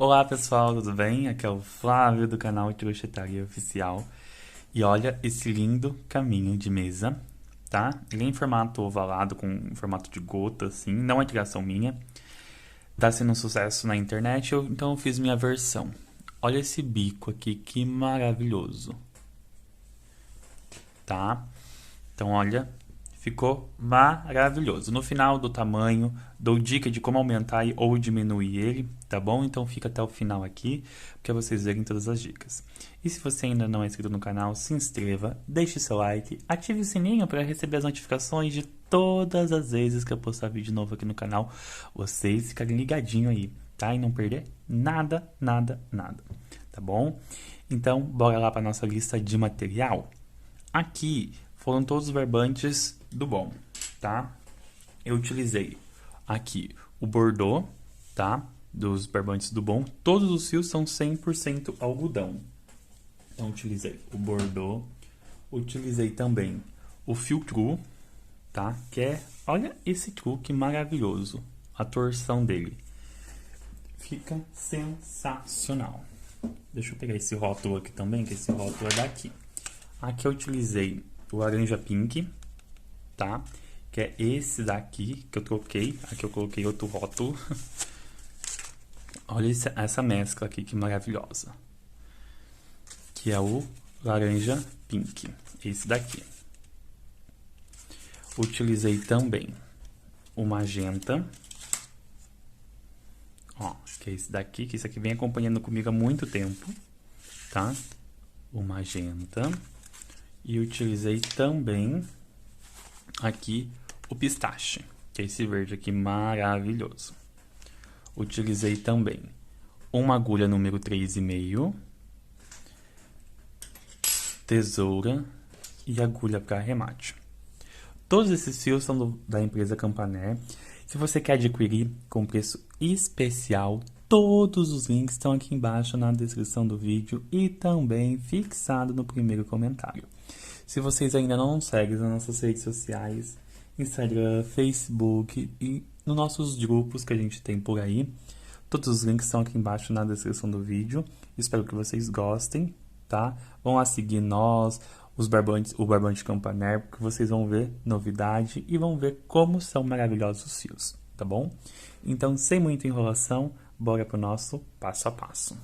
Olá pessoal, tudo bem? Aqui é o Flávio do canal Crochetaria Oficial. E olha esse lindo caminho de mesa, tá? Ele é em formato ovalado, com formato de gota, assim, não é criação minha. Tá sendo um sucesso na internet, então eu fiz minha versão. Olha esse bico aqui, que maravilhoso, tá? Então olha, ficou maravilhoso. No final do tamanho, dou dica de como aumentar ou diminuir ele, tá bom? Então fica até o final aqui, para vocês verem todas as dicas. E se você ainda não é inscrito no canal, se inscreva, deixe seu like, ative o sininho para receber as notificações de todas as vezes que eu postar vídeo novo aqui no canal. Vocês ficarem ligadinho aí, tá? E não perder nada, nada, nada, tá bom? Então, bora lá para nossa lista de material. Aqui foram todos os verbantes do bom, tá? Eu utilizei aqui o bordô, tá? Dos verbantes do bom. Todos os fios são 100% algodão. Então, utilizei o bordô. Utilizei também o fio cru, tá? Que é, olha esse cru que maravilhoso. A torção dele. Fica sensacional. Deixa eu pegar esse rótulo aqui também, que esse rótulo é daqui. Aqui eu utilizei o laranja pink, tá? Que é esse daqui que eu troquei. Aqui eu coloquei outro rótulo. Olha essa mescla aqui, que maravilhosa. Que é o laranja pink. Esse daqui. Utilizei também o magenta. Ó, que é esse daqui, que esse aqui vem acompanhando comigo há muito tempo, tá? O magenta. E utilizei também aqui o pistache, que é esse verde aqui maravilhoso. Utilizei também uma agulha número 3,5, tesoura e agulha para arremate. Todos esses fios são da empresa Campaner. Se você quer adquirir com preço especial, todos os links estão aqui embaixo na descrição do vídeo e também fixado no primeiro comentário. Se vocês ainda não nos seguem nas nossas redes sociais, Instagram, Facebook e nos nossos grupos que a gente tem por aí, todos os links estão aqui embaixo na descrição do vídeo. Espero que vocês gostem, tá? Vão lá seguir nós, o Barbante Campaner, porque vocês vão ver novidade e vão ver como são maravilhosos os fios, tá bom? Então, sem muita enrolação, bora pro nosso passo a passo.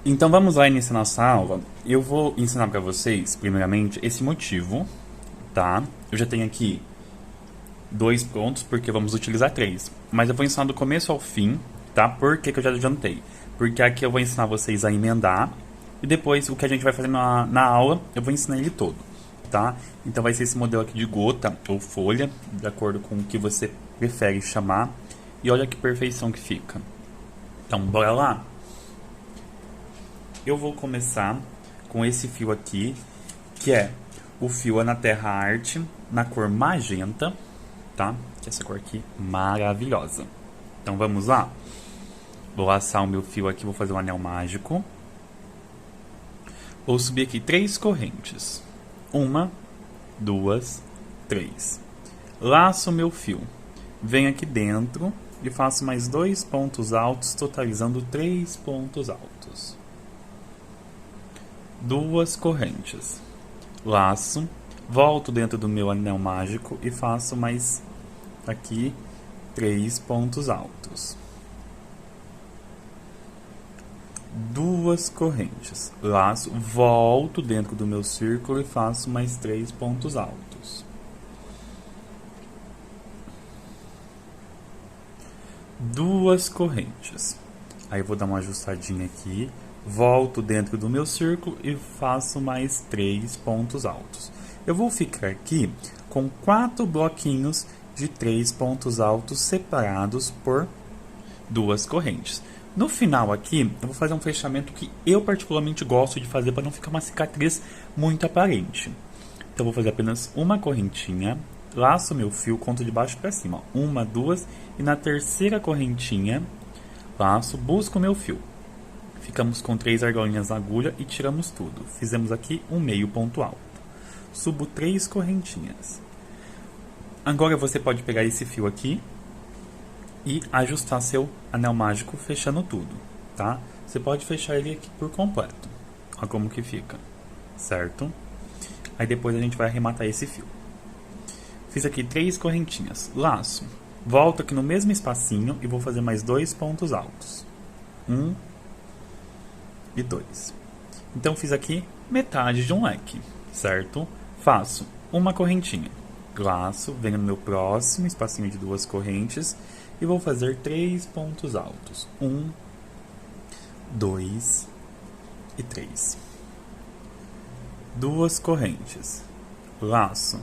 Então vamos lá iniciar nossa aula. Eu vou ensinar para vocês, primeiramente, esse motivo, tá? Eu já tenho aqui 2 prontos, porque vamos utilizar 3. Mas eu vou ensinar do começo ao fim, tá? Por que eu já adiantei? Porque aqui eu vou ensinar vocês a emendar, e depois o que a gente vai fazer na aula, eu vou ensinar ele todo, tá? Então vai ser esse modelo aqui de gota ou folha, de acordo com o que você prefere chamar. E olha que perfeição que fica. Então, bora lá? Eu vou começar com esse fio aqui, que é o fio Ana Terra Arte, na cor magenta, tá? Que é essa cor aqui maravilhosa. Então vamos lá? Vou laçar o meu fio aqui, vou fazer um anel mágico. Vou subir aqui 3 correntes. 1, 2, 3. Laço o meu fio. Venho aqui dentro e faço mais 2 pontos altos, totalizando 3 pontos altos. 2 correntes. Laço, volto dentro do meu anel mágico e faço mais aqui 3 pontos altos. 2 correntes. Laço, volto dentro do meu círculo e faço mais 3 pontos altos. 2 correntes. Aí eu vou dar uma ajustadinha aqui. Volto dentro do meu círculo e faço mais 3 pontos altos. Eu vou ficar aqui com 4 bloquinhos de 3 pontos altos separados por 2 correntes. No final aqui, eu vou fazer um fechamento que eu particularmente gosto de fazer para não ficar uma cicatriz muito aparente. Então, eu vou fazer apenas uma correntinha, laço meu fio, conto de baixo para cima. 1, 2, e na terceira correntinha, laço, busco meu fio. Ficamos com 3 argolinhas na agulha e tiramos tudo. Fizemos aqui um meio ponto alto. Subo 3 correntinhas. Agora você pode pegar esse fio aqui e ajustar seu anel mágico fechando tudo, tá? Você pode fechar ele aqui por completo. Olha como que fica, certo? Aí depois a gente vai arrematar esse fio. Fiz aqui 3 correntinhas. Laço. Volto aqui no mesmo espacinho e vou fazer mais 2 pontos altos. 1 e 2. Então fiz aqui metade de um leque, certo? Faço uma correntinha. Laço, venho no meu próximo espacinho de 2 correntes e vou fazer 3 pontos altos. 1, 2 e 3. 2 correntes. Laço.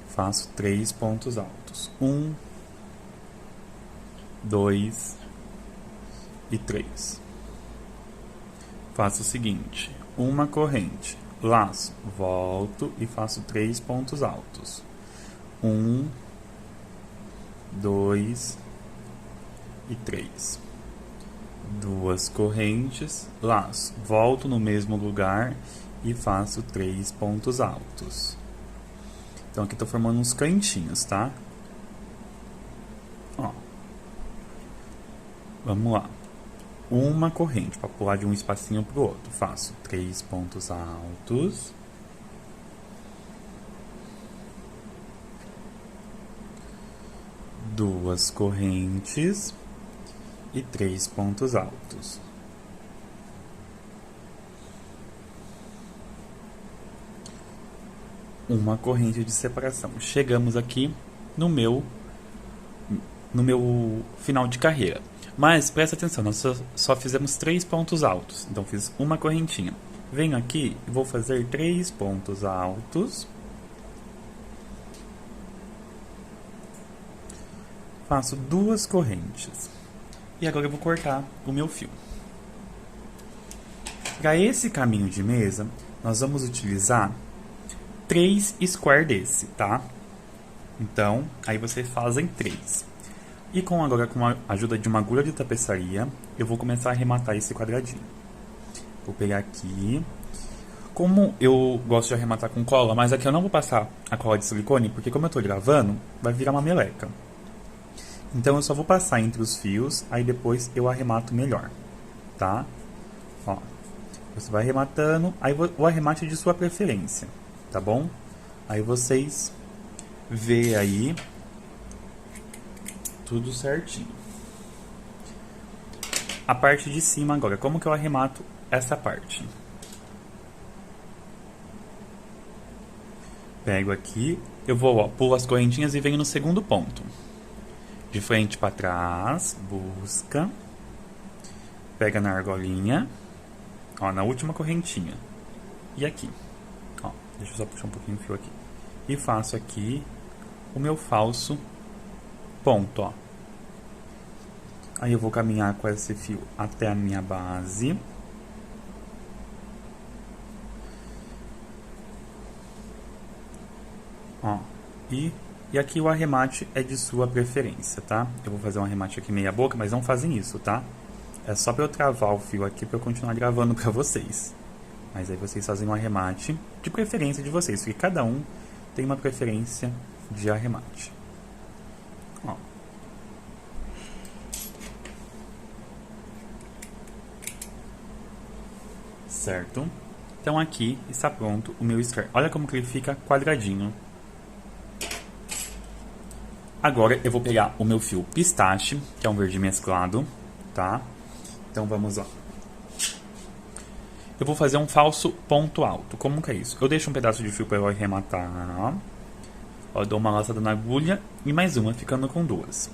Faço 3 pontos altos. 1, 2 e 3. Faço o seguinte, uma corrente, laço, volto e faço 3 pontos altos. 1, 2 e 3. 2 correntes, laço, volto no mesmo lugar e faço 3 pontos altos. Então aqui estou formando uns cantinhos, tá? Ó. Vamos lá. Uma corrente para pular de um espacinho para o outro. Faço 3 pontos altos. Duas correntes e 3 pontos altos. Uma corrente de separação. Chegamos aqui no meu final de carreira. Mas presta atenção, nós só fizemos 3 pontos altos. Então fiz uma correntinha. Venho aqui e vou fazer 3 pontos altos. Faço 2 correntes. E agora eu vou cortar o meu fio. Para esse caminho de mesa, nós vamos utilizar 3 square desse, tá? Então, aí vocês fazem 3. E agora com a ajuda de uma agulha de tapeçaria, eu vou começar a arrematar esse quadradinho. Vou pegar aqui. Como eu gosto de arrematar com cola, mas aqui eu não vou passar a cola de silicone, porque como eu estou gravando, vai virar uma meleca. Então eu só vou passar entre os fios, aí depois eu arremato melhor, tá? Ó, você vai arrematando, aí o arremate é de sua preferência, tá bom? Aí vocês vê aí tudo certinho. A parte de cima agora, como que eu arremato essa parte? Pego aqui, eu vou, ó, pulo as correntinhas e venho no segundo ponto. De frente para trás, busca, pega na argolinha, ó, na última correntinha. E aqui, ó, deixa eu só puxar um pouquinho o fio aqui. E faço aqui o meu falso ponto, ó. Aí eu vou caminhar com esse fio até a minha base. Ó, e aqui o arremate é de sua preferência, tá? Eu vou fazer um arremate aqui meia boca, mas não fazem isso, tá? É só para eu travar o fio aqui para eu continuar gravando para vocês. Mas aí vocês fazem um arremate de preferência de vocês, porque cada um tem uma preferência de arremate. Ó. Certo? Então aqui está pronto o meu square. Olha como que ele fica quadradinho. Agora eu vou pegar o meu fio pistache, que é um verde mesclado, tá? Então vamos lá. Eu vou fazer um falso ponto alto. Como que é isso? Eu deixo um pedaço de fio para eu arrematar. Ó, eu dou uma laçada na agulha e mais uma, ficando com 2.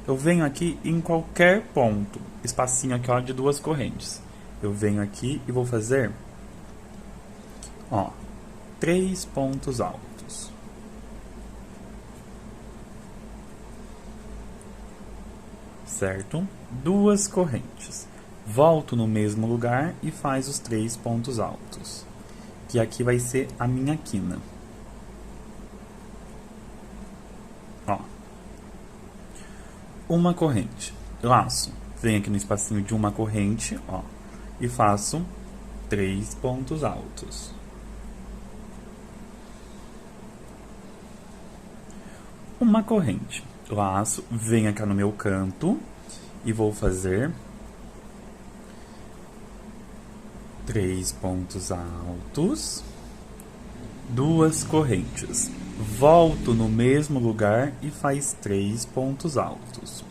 Eu venho aqui em qualquer ponto, espacinho aqui, ó, de 2 correntes. Eu venho aqui e vou fazer, ó, 3 pontos altos. Certo? 2 correntes. Volto no mesmo lugar e faz os 3 pontos altos. Que aqui vai ser a minha quina. Ó. Uma corrente. Laço. Venho aqui no espacinho de uma corrente, ó. E faço 3 pontos altos. Uma corrente. laço, venho cá no meu canto e vou fazer 3 pontos altos, 2 correntes. Volto no mesmo lugar e faz 3 pontos altos.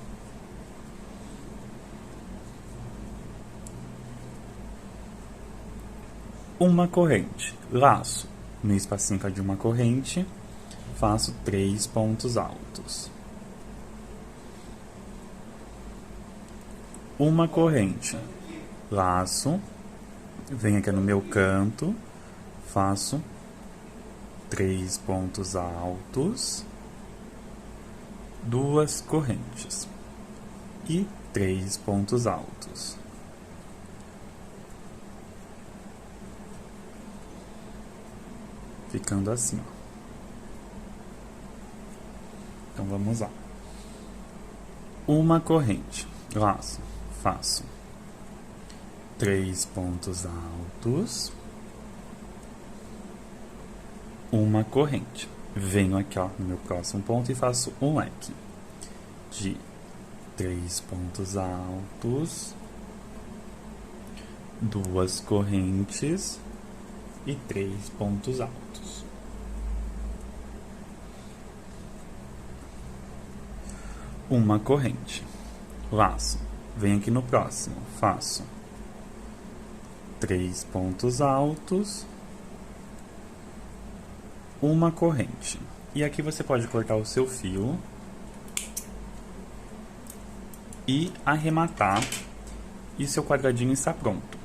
Uma corrente, laço, no espacinho de uma corrente, faço 3 pontos altos. Uma corrente, laço, venho aqui no meu canto, faço 3 pontos altos, 2 correntes e 3 pontos altos. Ficando assim, ó. Então vamos lá. Uma corrente, laço, faço 3 pontos altos, uma corrente. Venho aqui, ó, no meu próximo ponto e faço um leque de 3 pontos altos, 2 correntes e 3 pontos altos. Uma corrente, laço, venho aqui no próximo, faço 3 pontos altos, uma corrente. E aqui você pode cortar o seu fio e arrematar, e seu quadradinho está pronto.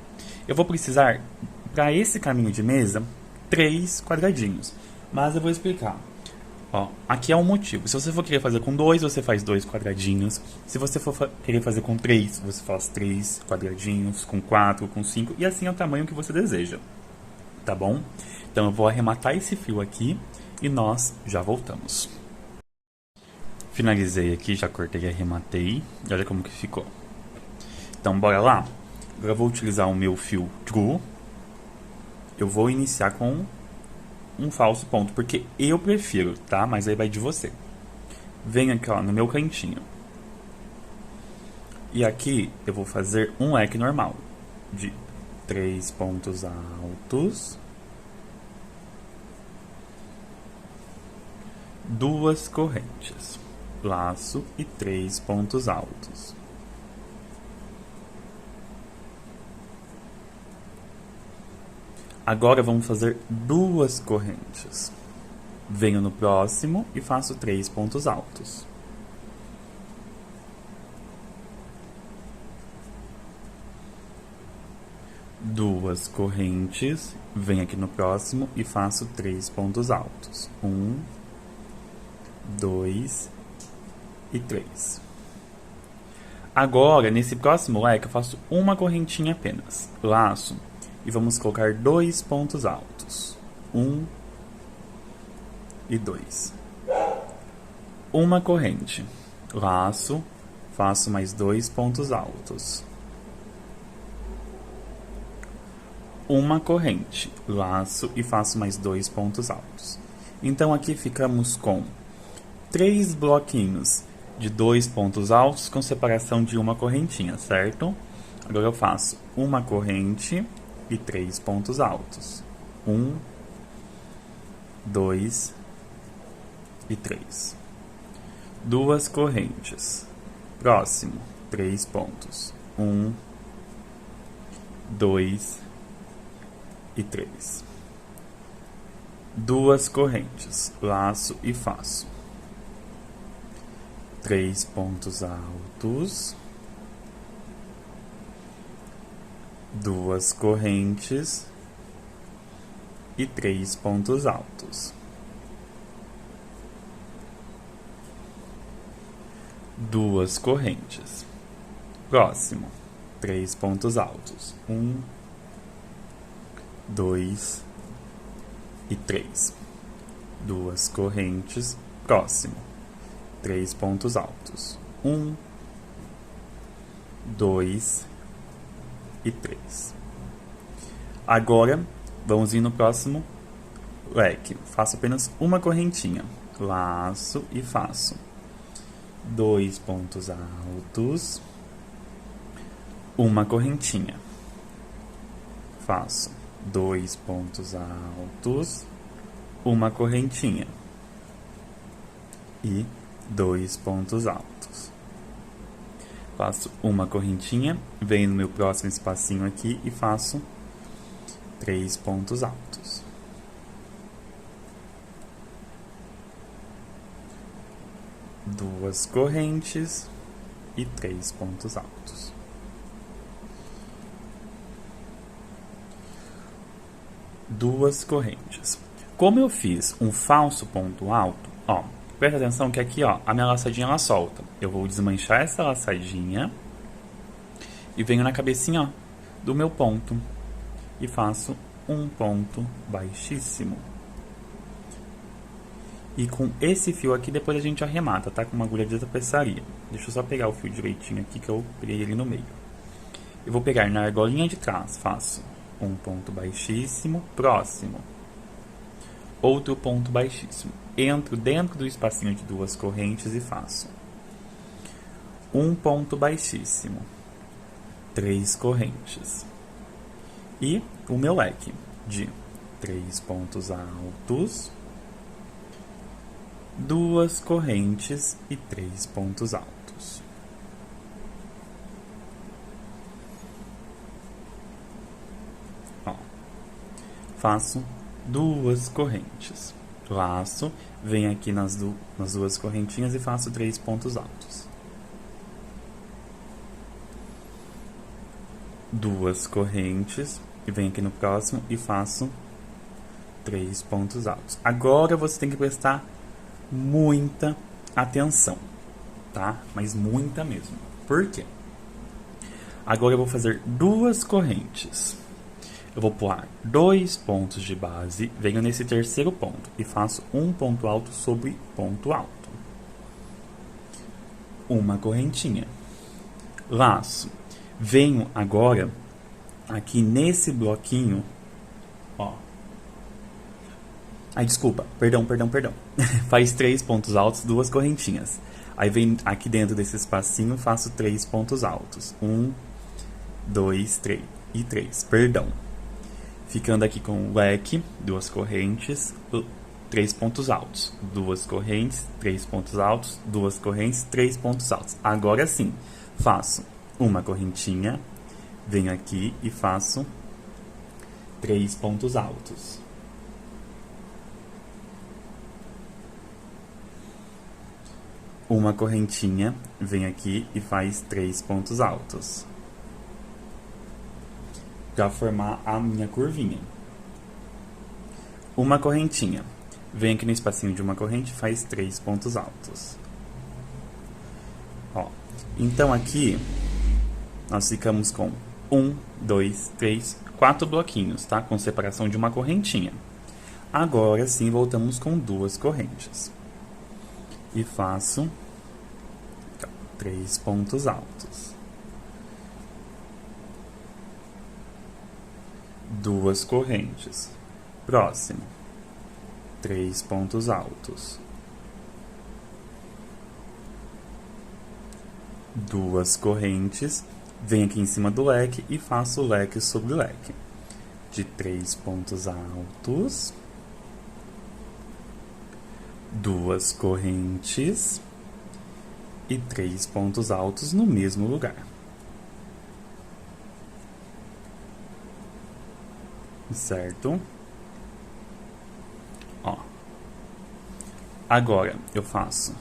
Eu vou precisar, para esse caminho de mesa, 3 quadradinhos, mas eu vou explicar. Ó, aqui é o motivo. Se você for querer fazer com 2, você faz 2 quadradinhos. Se você for querer fazer com 3, você faz 3 quadradinhos, com 4, com 5, e assim é o tamanho que você deseja. Tá bom? Então eu vou arrematar esse fio aqui e nós já voltamos. Finalizei aqui, já cortei e arrematei. E olha como que ficou. Então bora lá? Agora eu vou utilizar o meu fio true. Eu vou iniciar com um falso ponto, porque eu prefiro, tá? Mas aí vai de você. Venho aqui, ó, no meu cantinho. E aqui eu vou fazer um leque normal de 3 pontos altos, 2 correntes, laço e 3 pontos altos. Agora vamos fazer 2 correntes. Venho no próximo e faço 3 pontos altos. Duas correntes, venho aqui no próximo e faço 3 pontos altos. 1, 2 e 3. Agora, nesse próximo leque, eu faço uma correntinha apenas. Laço. E vamos colocar 2 pontos altos. 1 e 2. Uma corrente. Laço. Faço mais 2 pontos altos. Uma corrente. Laço e faço mais 2 pontos altos. Então aqui ficamos com 3 bloquinhos de 2 pontos altos com separação de uma correntinha, certo? Agora eu faço uma corrente e 3 pontos altos. 1, 2 e 3. Duas correntes. Próximo, 3 pontos. 1, 2 e 3. Duas correntes. Laço e faço 3 pontos altos. 2 correntes e 3 pontos altos. Duas correntes. Próximo, 3 pontos altos. 1, 2 e 3. Duas correntes. Próximo, 3 pontos altos. 1, 2 e 3. Agora, vamos vir no próximo leque. Faço apenas uma correntinha. Laço e faço 2 pontos altos, uma correntinha. Faço 2 pontos altos, uma correntinha e 2 pontos altos. Faço uma correntinha, venho no meu próximo espacinho aqui e faço 3 pontos altos. Duas correntes e 3 pontos altos. Duas correntes. Como eu fiz um falso ponto alto, ó, presta atenção que aqui, ó, a minha laçadinha ela solta. Eu vou desmanchar essa laçadinha e venho na cabecinha, ó, do meu ponto e faço um ponto baixíssimo. E com esse fio aqui, depois a gente arremata, tá? Com uma agulha de tapeçaria. Deixa eu só pegar o fio direitinho aqui, que eu peguei ele no meio. Eu vou pegar na argolinha de trás, faço um ponto baixíssimo, próximo. Outro ponto baixíssimo. Entro dentro do espacinho de duas correntes e faço um ponto baixíssimo, 3 correntes. E o meu leque de 3 pontos altos, 2 correntes e 3 pontos altos. Ó, faço 2 correntes. Laço, venho aqui nas duas correntinhas e faço 3 pontos altos. 2 correntes, e venho aqui no próximo e faço 3 pontos altos. Agora você tem que prestar muita atenção, tá? Mas muita mesmo. Por quê? Agora eu vou fazer 2 correntes. Eu vou pular 2 pontos de base, venho nesse terceiro ponto e faço um ponto alto sobre ponto alto. Uma correntinha. Laço. Venho agora aqui nesse bloquinho, ó. Ai, desculpa, perdão. Faz 3 pontos altos, 2 correntinhas. Aí vem aqui dentro desse espacinho, faço 3 pontos altos. 1, 2, 3 e 3, perdão. Ficando aqui com o leque, 2 correntes, 3 pontos altos. 2 correntes, 3 pontos altos, 2 correntes, 3 pontos altos. Agora sim, faço uma correntinha, venho aqui e faço 3 pontos altos. Uma correntinha, vem aqui e faz 3 pontos altos. Para formar a minha curvinha. Uma correntinha, vem aqui no espacinho de uma corrente e faz 3 pontos altos. Ó, então aqui nós ficamos com 1, 2, 3, 4 bloquinhos, tá? Com separação de uma correntinha. Agora sim voltamos com 2 correntes. E faço 3 pontos altos. 2 correntes. Próximo. 3 pontos altos. 2 correntes. Venho aqui em cima do leque e faço leque sobre leque. De 3 pontos altos. 2 correntes e 3 pontos altos no mesmo lugar. Certo? Ó. Agora eu faço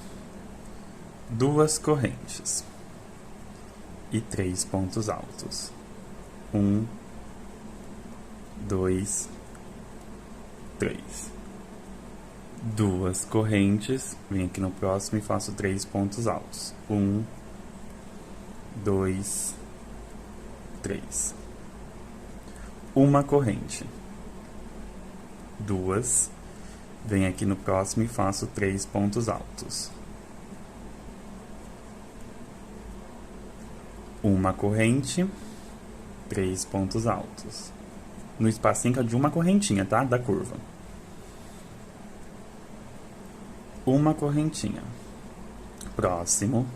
2 correntes e 3 pontos altos. 1, 2, 3. 2 correntes, venho aqui no próximo e faço 3 pontos altos. 1, 2, 3. Uma corrente. 2. Venho aqui no próximo e faço 3 pontos altos. Uma corrente, 3 pontos altos. No espacinho de uma correntinha, tá? Da curva. Uma correntinha. Próximo,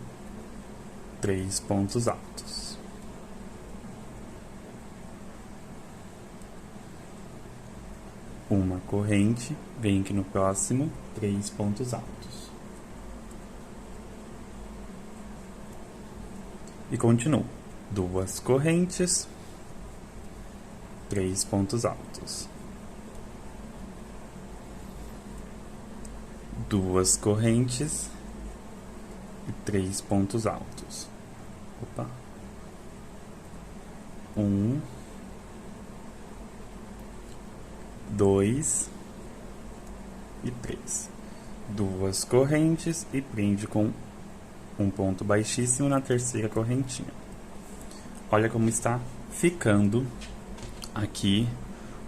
3 pontos altos. Uma corrente, vem aqui no próximo, 3 pontos altos. E continuo. 2 correntes, 3 pontos altos. 2 correntes e 3 pontos altos. Opa. 1, 2 e 3. 2 correntes e prende com um ponto baixíssimo na terceira correntinha. Olha como está ficando aqui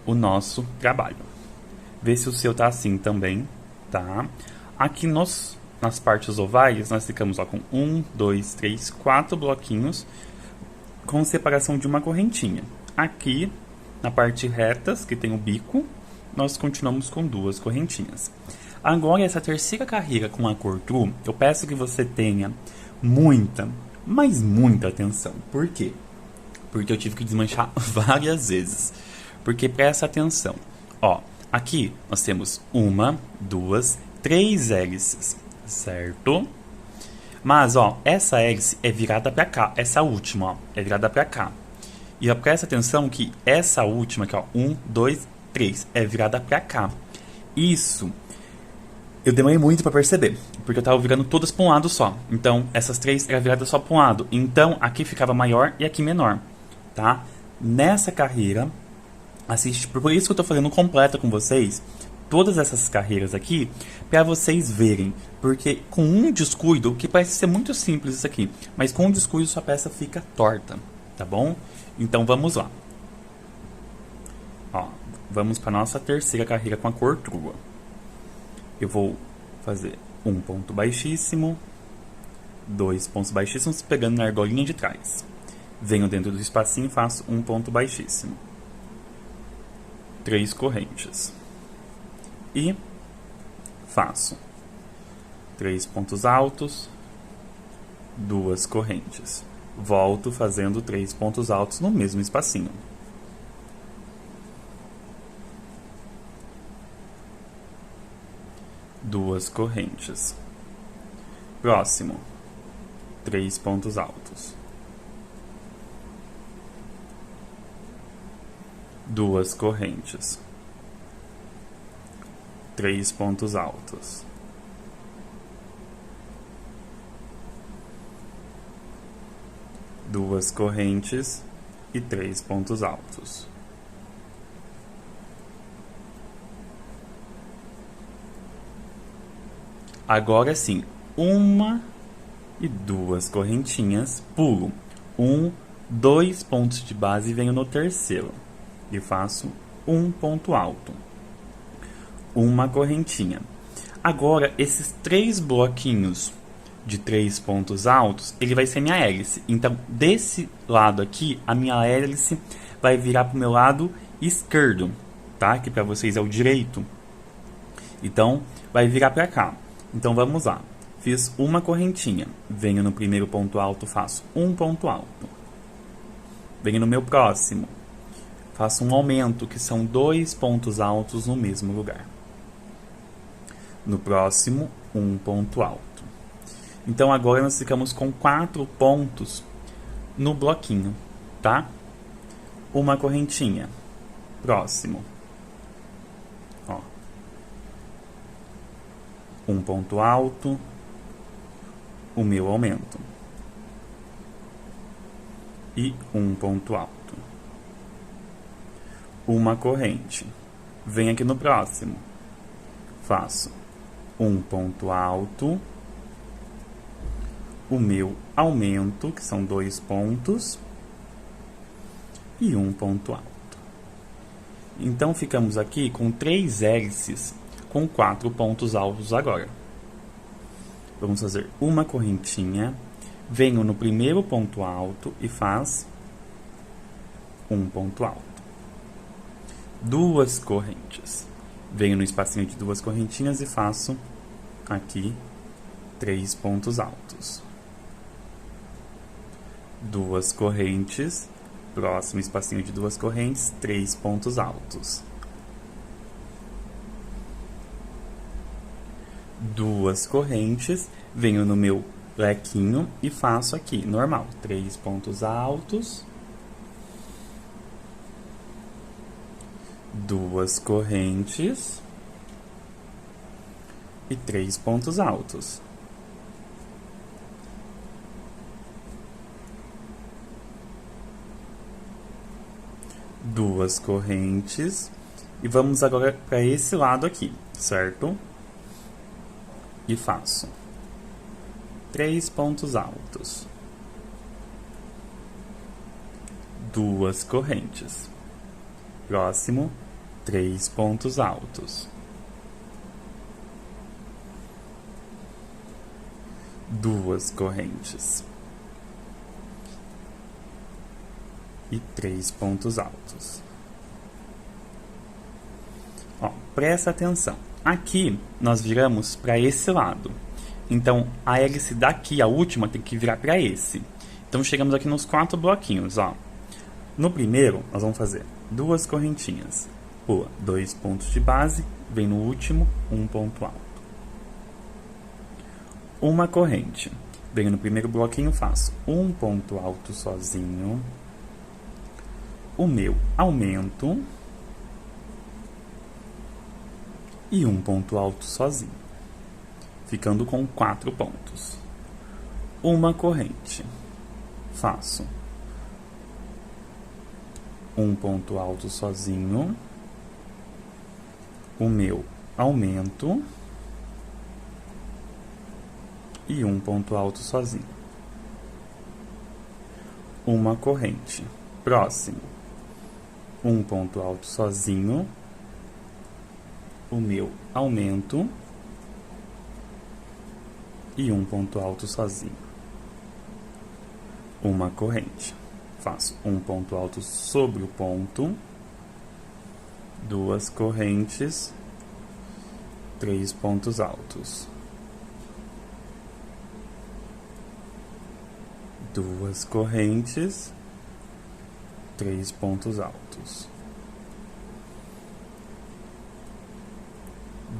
o nosso trabalho. Vê se o seu tá assim também, tá? Aqui nas partes ovais, nós ficamos ó, com 1, 2, 3, 4 bloquinhos com separação de uma correntinha. Aqui, na parte retas, que tem o bico, nós continuamos com 2 correntinhas. Agora, essa terceira carreira com a cor true, eu peço que você tenha muita, mas muita atenção. Por quê? Porque eu tive que desmanchar várias vezes. Porque presta atenção. Ó, aqui nós temos 1, 2, 3 hélices, certo? Mas, ó, essa hélice é virada para cá. Essa última, ó, é virada para cá. E ó, presta atenção que essa última aqui, ó, 1, 2, 3, é virada para cá. Isso eu demorei muito para perceber, porque eu tava virando todas para um lado só. Então, essas 3 eram viradas só para um lado. Então, aqui ficava maior e aqui menor, tá? Nessa carreira, assiste, por isso que eu tô fazendo completa com vocês, todas essas carreiras aqui, para vocês verem. Porque com um descuido, que parece ser muito simples isso aqui, mas com um descuido sua peça fica torta, tá bom? Então, vamos lá. Ó, vamos para nossa terceira carreira com a cor true. Eu vou fazer um ponto baixíssimo, 2 pontos baixíssimos, pegando na argolinha de trás. Venho dentro do espacinho e faço um ponto baixíssimo. 3 correntes. E faço 3 pontos altos, 2 correntes. Volto fazendo 3 pontos altos no mesmo espacinho. Duas correntes. Próximo, 3 pontos altos. 2 correntes. 3 pontos altos. 2 correntes e 3 pontos altos. Agora sim, 1 e 2 correntinhas, pulo 1, 2 pontos de base e venho no terceiro e faço um ponto alto, uma correntinha. Agora, esses 3 bloquinhos de 3 pontos altos, ele vai ser minha hélice. Então, desse lado aqui, a minha hélice vai virar para o meu lado esquerdo, tá? Que para vocês é o direito. Então, vai virar para cá. Então, vamos lá. Fiz uma correntinha. Venho no primeiro ponto alto, faço um ponto alto. Venho no meu próximo. Faço um aumento, que são 2 pontos altos no mesmo lugar. No próximo, um ponto alto. Então, agora nós ficamos com 4 pontos no bloquinho, tá? Uma correntinha. Próximo. Ó. Um ponto alto. O meu aumento. E um ponto alto. Uma corrente. Venho aqui no próximo. Faço um ponto alto. O meu aumento, que são 2 pontos. E um ponto alto. Então, ficamos aqui com 3 hélices com 4 pontos altos agora. Vamos fazer uma correntinha. Venho no primeiro ponto alto e faz um ponto alto. 2 correntes. Venho no espacinho de 2 correntinhas e faço aqui 3 pontos altos. 2 correntes, próximo espacinho de 2 correntes, 3 pontos altos. 2 correntes, venho no meu lequinho e faço aqui, normal, 3 pontos altos. 2 correntes e 3 pontos altos. Duas correntes e vamos agora para esse lado aqui, certo? E faço 3 pontos altos, 2 correntes, próximo 3 pontos altos, 2 correntes e 3 pontos altos. Ó, presta atenção. Aqui nós viramos para esse lado. Então a hélice daqui, a última, tem que virar para esse. Então chegamos aqui nos 4 bloquinhos, ó. No primeiro, nós vamos fazer 2 correntinhas. Pula 2 pontos de base, vem no último, 1 ponto alto. Uma corrente. Venho no primeiro bloquinho, faço 1 ponto alto sozinho. O meu aumento. E 1 ponto alto sozinho. Ficando com 4 pontos. Uma corrente. Faço 1 ponto alto sozinho. O meu aumento. E 1 ponto alto sozinho. Uma corrente. Próximo. 1 ponto alto sozinho. O meu aumento. E 1 ponto alto sozinho. Uma corrente. Faço 1 ponto alto sobre o ponto. 2 correntes. 3 pontos altos. 2 correntes. 3 pontos altos.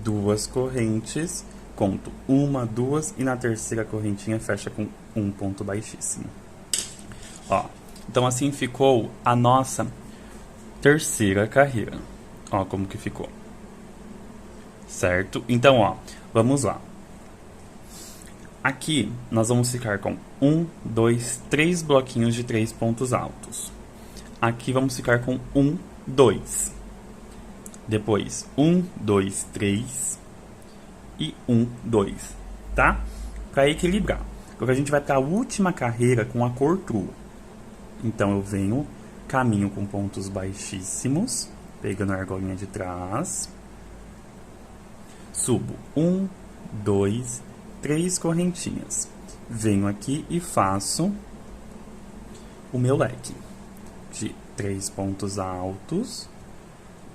2 correntes, conto 1, 2 e na terceira correntinha fecha com 1 ponto baixíssimo. Ó, então assim ficou a nossa terceira carreira. Ó como que ficou. Certo? Então, ó, vamos lá. Aqui nós vamos ficar com 1, 2, 3 bloquinhos de 3 pontos altos. Aqui vamos ficar com 1, 2. Depois 1, 2, 3 e 1, 2, tá? Para equilibrar. Agora a gente vai para a última carreira com a cor true. Então eu venho, caminho com pontos baixíssimos, pegando a argolinha de trás. Subo 1, 2, 3 correntinhas. Venho aqui e faço o meu leque de 3 pontos altos,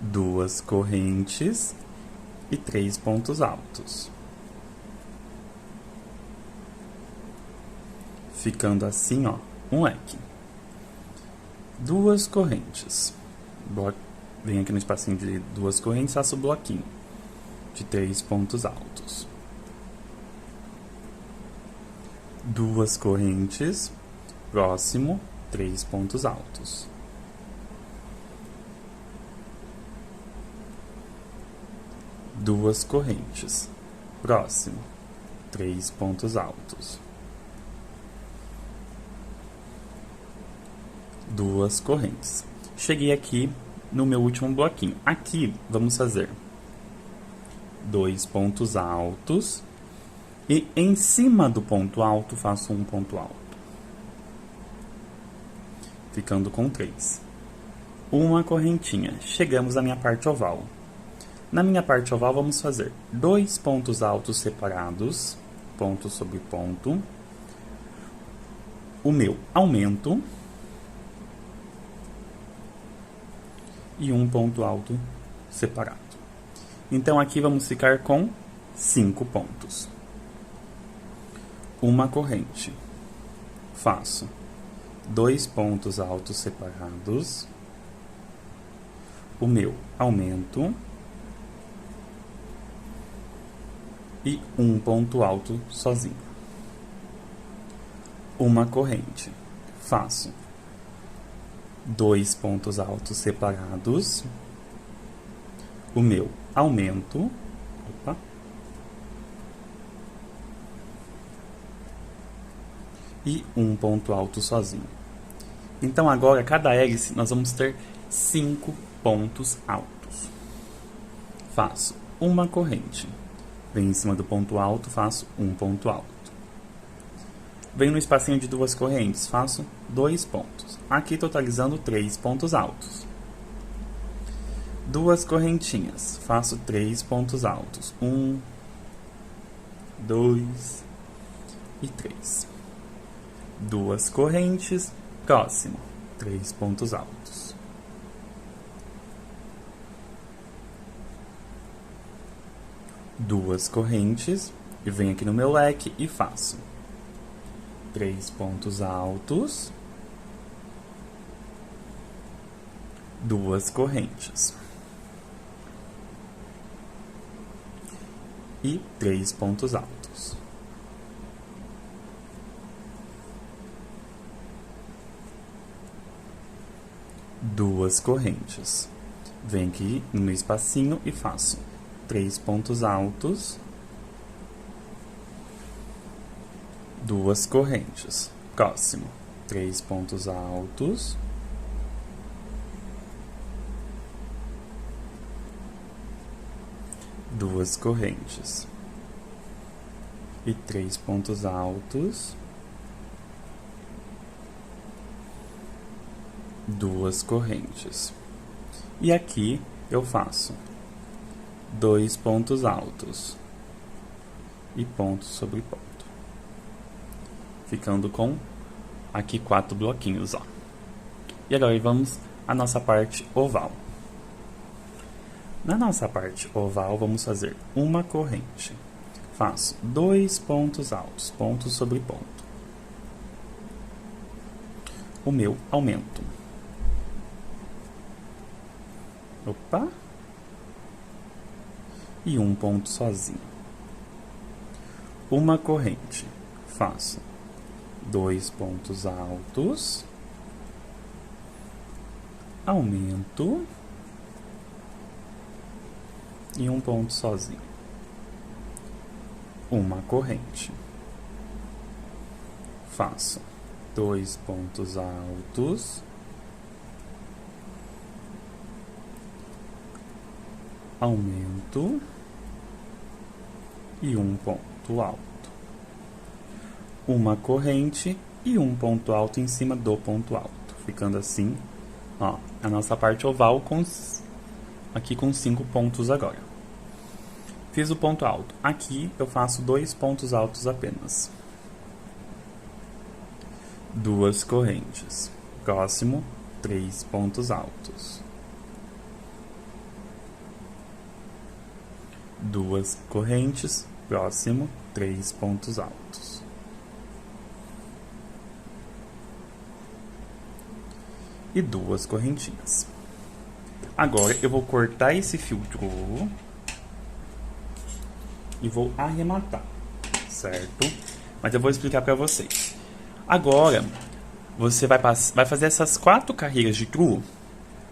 2 correntes e 3 pontos altos. Ficando assim, ó, um leque. 2 correntes. Venho aqui no espacinho de 2 correntes, faço o bloquinho de 3 pontos altos. 2 correntes, próximo, 3 pontos altos. 2 correntes, próximo, 3 pontos altos. 2 correntes. Cheguei aqui no meu último bloquinho. Aqui vamos fazer 2 pontos altos e em cima do ponto alto faço um ponto alto, ficando com 3. Uma correntinha. Chegamos à minha parte oval. Na minha parte oval vamos fazer 2 pontos altos separados, ponto sobre ponto. O meu aumento e um ponto alto separado. Então aqui vamos ficar com 5 pontos. uma corrente. Faço 2 pontos altos separados. O meu aumento. E um ponto alto sozinho. Uma corrente. Faço 2 pontos altos separados. O meu aumento. Opa. E um ponto alto sozinho. Então agora, cada hélice, nós vamos ter 5 pontos altos. Faço uma corrente. Venho em cima do ponto alto, faço um ponto alto. Venho no espacinho de 2 correntes, faço 2 pontos. Aqui totalizando 3 pontos altos. 2 correntinhas, faço 3 pontos altos. 1, 2 e 3. 2 correntes, próximo, 3 pontos altos. Duas correntes, e venho aqui no meu leque e faço 3 pontos altos, 2 correntes e 3 pontos altos. Duas correntes. Venho aqui no meu espacinho e faço 3 pontos altos, 2 correntes. Próximo, 3 pontos altos, duas correntes e 3 pontos altos, 2 correntes. E aqui eu faço 2 pontos altos e ponto sobre ponto, ficando com aqui 4 bloquinhos, ó. E agora vamos à nossa parte oval. Na nossa parte oval, vamos fazer uma corrente. Faço 2 pontos altos, ponto sobre ponto. O meu aumento. Opa! E um ponto sozinho. Uma corrente. Faço 2 pontos altos, aumento e um ponto sozinho. Uma corrente. Faço 2 pontos altos, aumento e um ponto alto. Uma corrente e um ponto alto em cima do ponto alto, ficando assim, ó, a nossa parte oval aqui com 5 pontos agora. Fiz o ponto alto. Aqui eu faço 2 pontos altos apenas. 2 correntes. Próximo, 3 pontos altos. 2 correntes, próximo, 3 pontos altos. E 2 correntinhas. Agora eu vou cortar esse fio e vou arrematar, certo? Mas eu vou explicar para vocês. Agora, você vai fazer essas 4 carreiras de true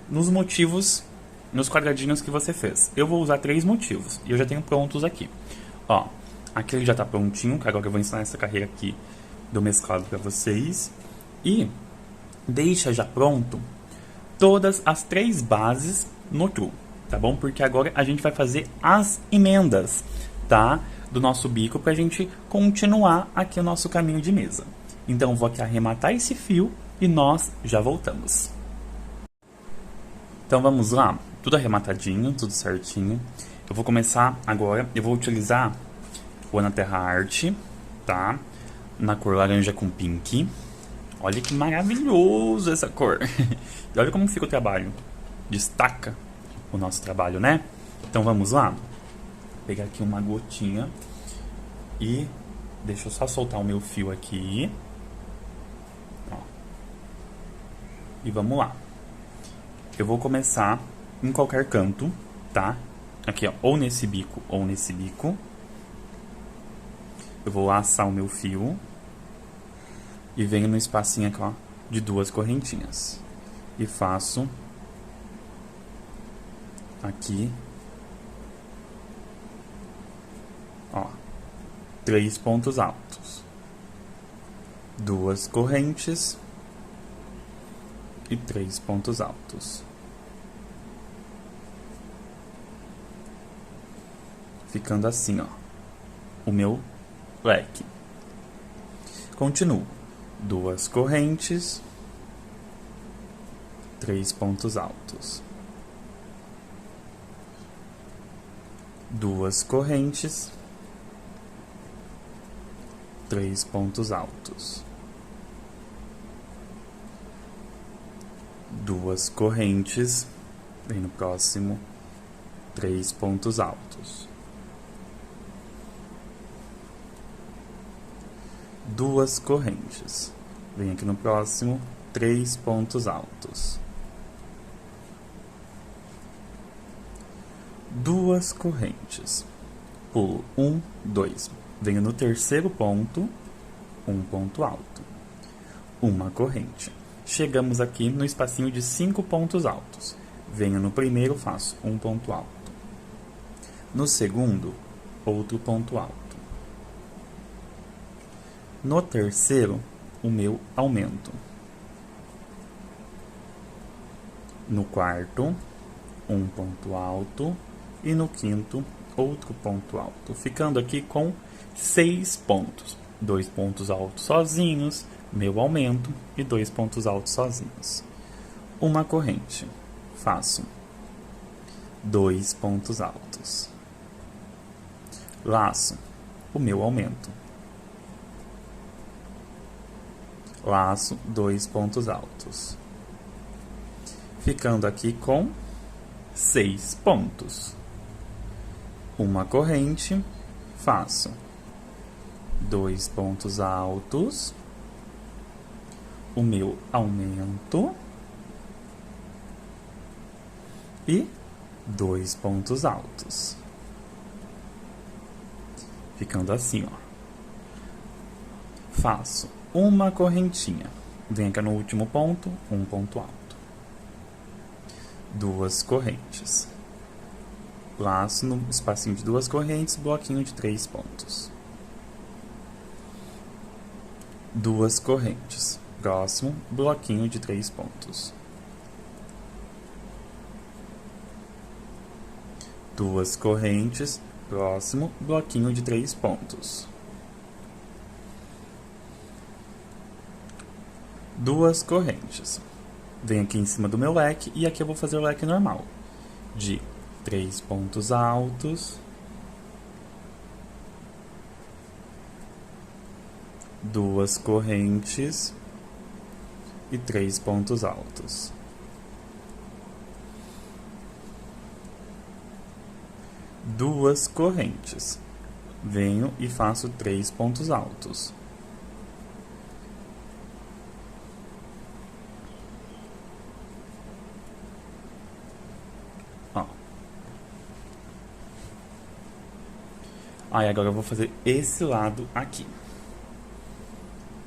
nos motivos, nos quadradinhos que você fez. Eu vou usar 3 motivos e eu já tenho prontos aqui. Ó, aquele já tá prontinho, que agora eu vou ensinar essa carreira aqui do mesclado para vocês. E deixa já pronto todas as 3 bases no true, tá bom? Porque agora a gente vai fazer as emendas, tá? Do nosso bico pra gente continuar aqui o nosso caminho de mesa. Então, vou aqui arrematar esse fio e nós já voltamos. Então, vamos lá. Tudo arrematadinho, tudo certinho. Eu vou começar agora, eu vou utilizar o Anaterra Art, tá? Na cor laranja com pink. Olha que maravilhoso essa cor. E olha como fica o trabalho. Destaca o nosso trabalho, né? Então, vamos lá. Vou pegar aqui uma gotinha e Deixa eu só soltar o meu fio aqui. Ó. E vamos lá. Eu vou começar em qualquer canto, tá? Aqui, ó, ou nesse bico ou nesse bico. Eu vou laçar o meu fio e venho no espacinho aqui, ó, de 2 correntinhas. E faço aqui, ó, 3 pontos altos, 2 correntes e 3 pontos altos. Ficando assim, ó, o meu leque. Continuo. 2 correntes, 3 pontos altos. 2 correntes, 3 pontos altos. 2 correntes, vem no próximo, 3 pontos altos. 2 correntes, vem aqui no próximo, 3 pontos altos. 2 correntes, pulo 1, 2, venho no terceiro ponto, um ponto alto, uma corrente. Chegamos aqui no espacinho de 5 pontos altos. Venho no primeiro, faço um ponto alto. No segundo, outro ponto alto. No terceiro, o meu aumento. No quarto, um ponto alto. E no quinto, outro ponto alto. Ficando aqui com 6 pontos. 2 pontos altos sozinhos, meu aumento, e 2 pontos altos sozinhos. Uma corrente. Faço 2 pontos altos. Laço o meu aumento. Laço 2 pontos altos. Ficando aqui com 6 pontos. Uma corrente, faço 2 pontos altos, o meu aumento e 2 pontos altos. Ficando assim, ó. Faço uma correntinha, venho aqui no último ponto, um ponto alto. 2 correntes. Laço no espacinho de 2 correntes, bloquinho de 3 pontos. 2 correntes. Próximo, bloquinho de 3 pontos. 2 correntes. Próximo, bloquinho de 3 pontos. 2 correntes. Venho aqui em cima do meu leque e aqui eu vou fazer o leque normal. De 3 pontos altos. 2 correntes e 3 pontos altos. 2 correntes. Venho e faço 3 pontos altos. Ó. Aí agora eu vou fazer esse lado aqui.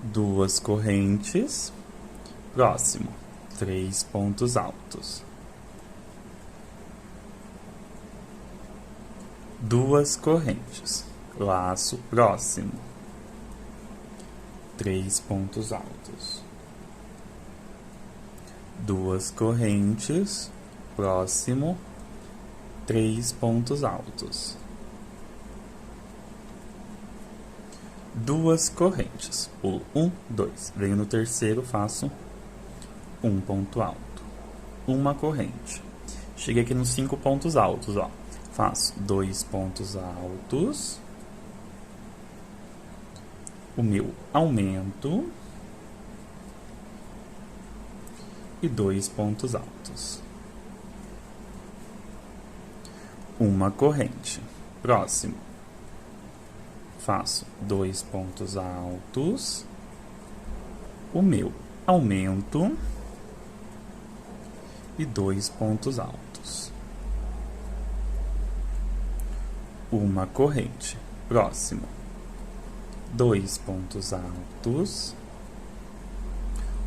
2 correntes. Próximo, 3 pontos altos. 2 correntes. Laço próximo. 3 pontos altos. 2 correntes. Próximo, 3 pontos altos. 2 correntes. Pulo 1, 2. Venho no terceiro, faço um ponto alto. Uma corrente. Cheguei aqui nos 5 pontos altos, ó. Faço 2 pontos altos. O meu aumento. E 2 pontos altos. Uma corrente. Próximo. faço 2 pontos altos, o meu aumento e 2 pontos altos. Uma corrente. Próximo. 2 pontos altos,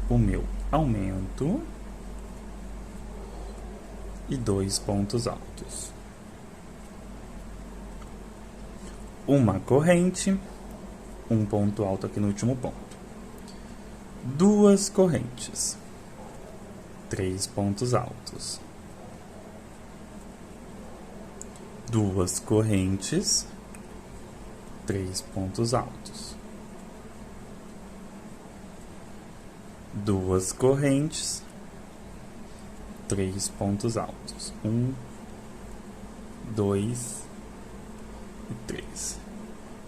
o meu aumento e 2 pontos altos. Uma corrente, um ponto alto aqui no último ponto. 2 correntes, 3 pontos altos. 2 correntes, 3 pontos altos. 2 correntes, 3 pontos altos. 1, 2 e 3.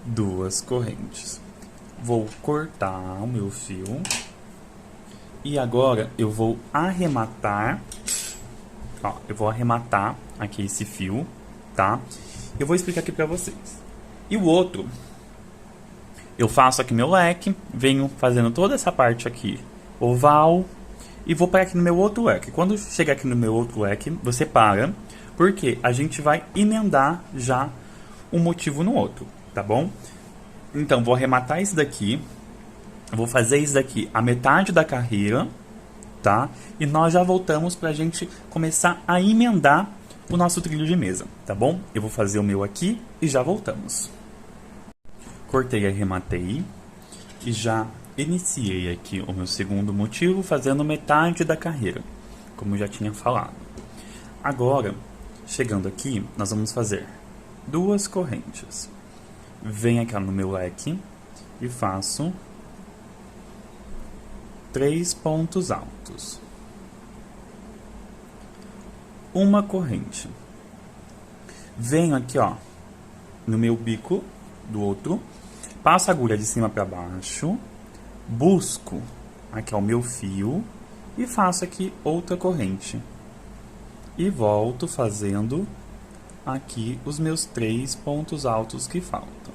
2 correntes. Vou cortar o meu fio. E agora eu vou arrematar. Ó, eu vou arrematar aqui esse fio, tá? Eu vou explicar aqui pra vocês. E o outro, eu faço aqui meu leque, venho fazendo toda essa parte aqui oval e vou parar aqui no meu outro leque. Quando chegar aqui no meu outro leque, você para, porque a gente vai emendar já um motivo no outro, tá bom? Então, vou arrematar esse daqui, vou fazer isso daqui a metade da carreira, tá? E nós já voltamos pra gente começar a emendar o nosso trilho de mesa, tá bom? Eu vou fazer o meu aqui e já voltamos. Cortei e arrematei e já iniciei aqui o meu segundo motivo fazendo metade da carreira, como eu já tinha falado. Agora, chegando aqui, nós vamos fazer 2 correntes. Venho aqui no meu leque e faço 3 pontos altos. Uma corrente. Venho aqui, ó, no meu bico do outro, passo a agulha de cima para baixo, busco aqui ó, o meu fio e faço aqui outra corrente. E volto fazendo aqui os meus 3 pontos altos que faltam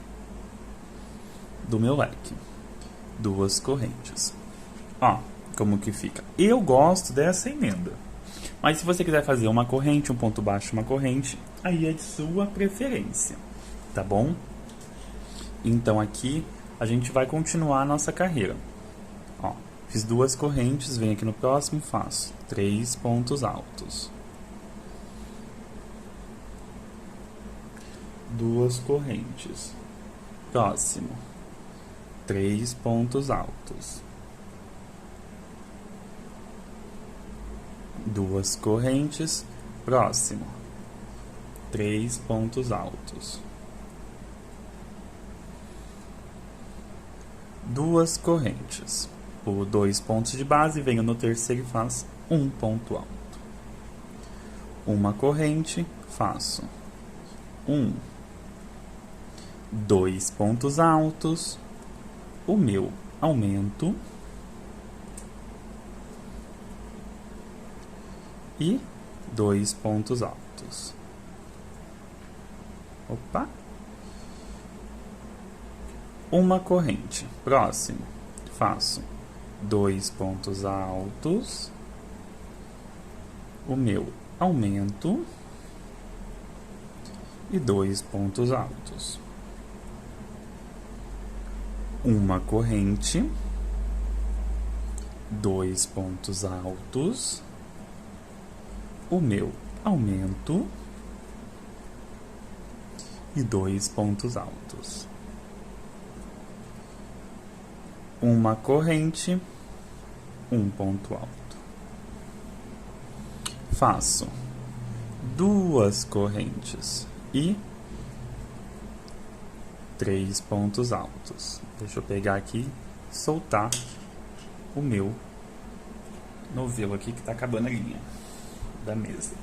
do meu leque. 2 correntes. Ó, como que fica. Eu gosto dessa emenda. Mas se você quiser fazer uma corrente, um ponto baixo, uma corrente, aí é de sua preferência, tá bom? Então aqui a gente vai continuar a nossa carreira. Ó, fiz 2 correntes, venho aqui no próximo, faço 3 pontos altos. 2 correntes. Próximo. 3 pontos altos. 2 correntes. Próximo. 3 pontos altos. 2 correntes. Pulo 2 pontos de base, venho no terceiro e faço um ponto alto. Uma corrente, faço 2 pontos altos, o meu aumento e 2 pontos altos. Opa! Uma corrente. Próximo, faço 2 pontos altos, o meu aumento e 2 pontos altos. Uma corrente, 2 pontos altos, o meu aumento e 2 pontos altos. Uma corrente, um ponto alto. Faço 2 correntes e 3 pontos altos. Deixa eu pegar aqui e soltar o meu novelo aqui que tá acabando a linha da mesa.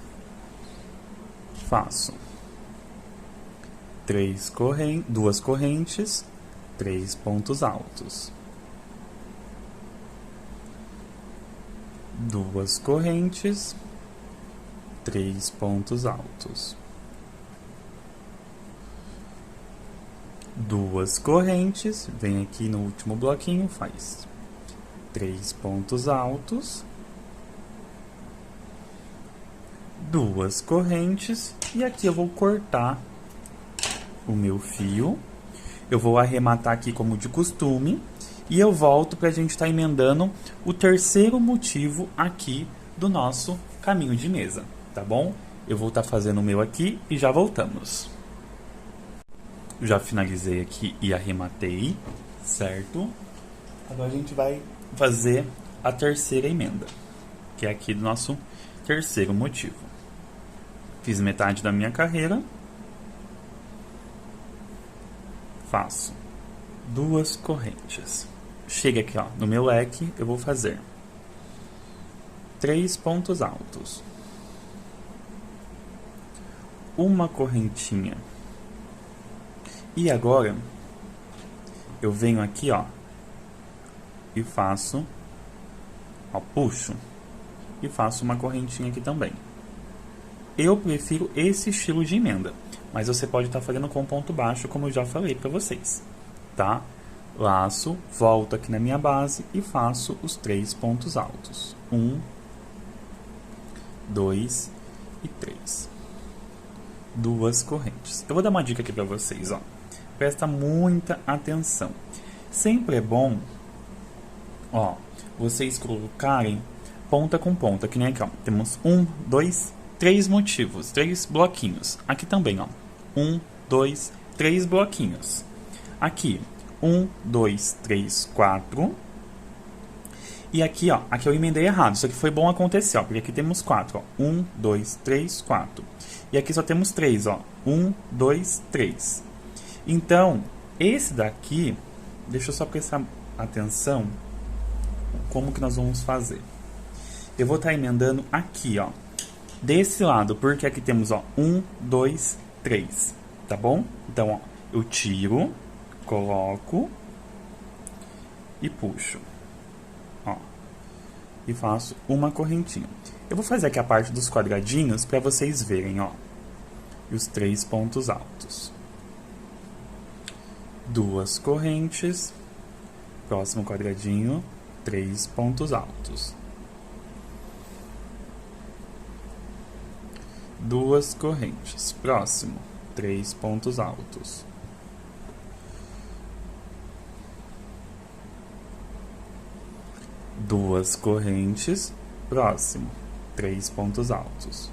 Faço 2 correntes, 3 pontos altos. 2 correntes, 3 pontos altos. duas correntes, vem aqui no último bloquinho, faz 3 pontos altos, duas correntes, e aqui eu vou cortar o meu fio. Eu vou arrematar aqui como de costume, e eu volto para a gente estar emendando o terceiro motivo aqui do nosso caminho de mesa, tá bom? Eu vou estar fazendo o meu aqui e já voltamos. Já finalizei aqui e arrematei, certo? Agora a gente vai fazer a terceira emenda, que é aqui do nosso terceiro motivo. Fiz metade da minha carreira, faço duas correntes. Chega aqui, ó, no meu leque, eu vou fazer 3 pontos altos, uma correntinha. E agora eu venho aqui, ó, e faço, ó, puxo e faço uma correntinha aqui também. Eu prefiro esse estilo de emenda, mas você pode estar fazendo com ponto baixo, como eu já falei para vocês, tá? Laço, volto aqui na minha base e faço os 3 pontos altos. 1, 2 e 3. Duas correntes. Eu vou dar uma dica aqui para vocês, ó. Presta muita atenção. Sempre é bom, ó, vocês colocarem ponta com ponta, que nem aqui, ó. Temos 1, 2, 3 motivos, 3 bloquinhos. Aqui também, ó. 1, 2, 3 bloquinhos. Aqui, 1, 2, 3, 4. E aqui, ó, aqui eu emendei errado. Isso aqui foi bom acontecer, ó, porque aqui temos 4, ó. 1, 2, 3, 4. E aqui só temos 3, ó. 1, 2, 3. Então, esse daqui, deixa eu só prestar atenção como que nós vamos fazer. Eu vou estar emendando aqui, ó, desse lado, porque aqui temos, ó, 1, 2, 3, tá bom? Então, ó, eu tiro, coloco e puxo, ó, e faço uma correntinha. Eu vou fazer aqui a parte dos quadradinhos para vocês verem, ó, e os 3 pontos altos. Duas correntes, próximo quadradinho, 3 pontos altos. Duas correntes, próximo, 3 pontos altos. Duas correntes, próximo, 3 pontos altos.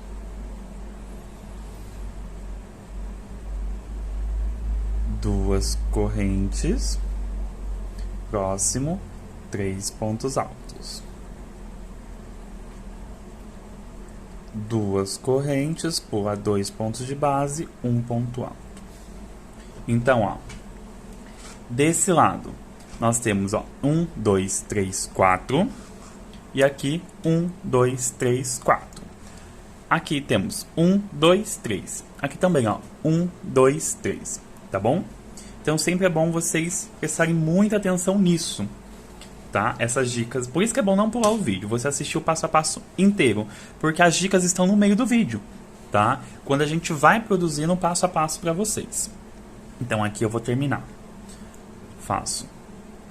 Duas correntes, próximo, 3 pontos altos. Duas correntes, pula 2 pontos de base, 1 ponto alto. Então, ó, desse lado, nós temos, ó, 1, 2, 3, 4. E aqui, 1, 2, 3, 4. Aqui temos 1, 2, 3. Aqui também, ó, 1, 2, 3. Tá bom? Então, sempre é bom vocês prestarem muita atenção nisso, tá? Essas dicas. Por isso que é bom não pular o vídeo, você assistir o passo a passo inteiro, porque as dicas estão no meio do vídeo, tá? Quando a gente vai produzindo um passo a passo para vocês. Então, aqui eu vou terminar. Faço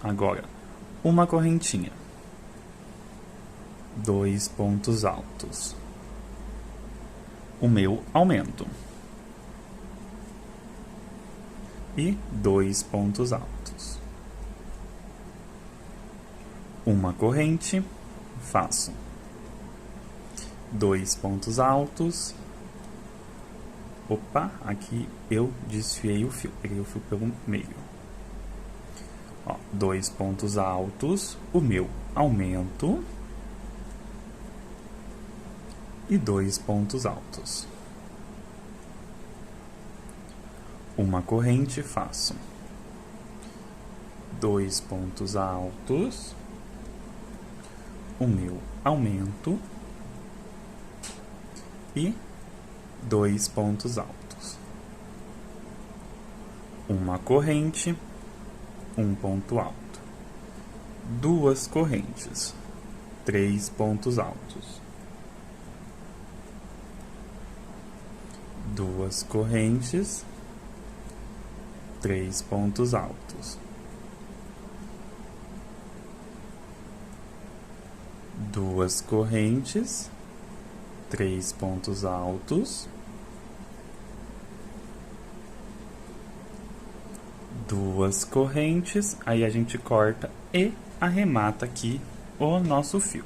agora uma correntinha, 2 pontos altos, o meu aumento. E 2 pontos altos. Uma corrente, faço 2 pontos altos. Opa, aqui eu desfiei o fio, peguei o fio pelo meio. Ó, 2 pontos altos, o meu aumento. E 2 pontos altos. Uma corrente, faço 2 pontos altos, o meu aumento e 2 pontos altos. Uma corrente, um ponto alto. Duas correntes, 3 pontos altos. Duas correntes, 3 pontos altos, 2 correntes, 3 pontos altos, 2 correntes, aí a gente corta e arremata aqui o nosso fio,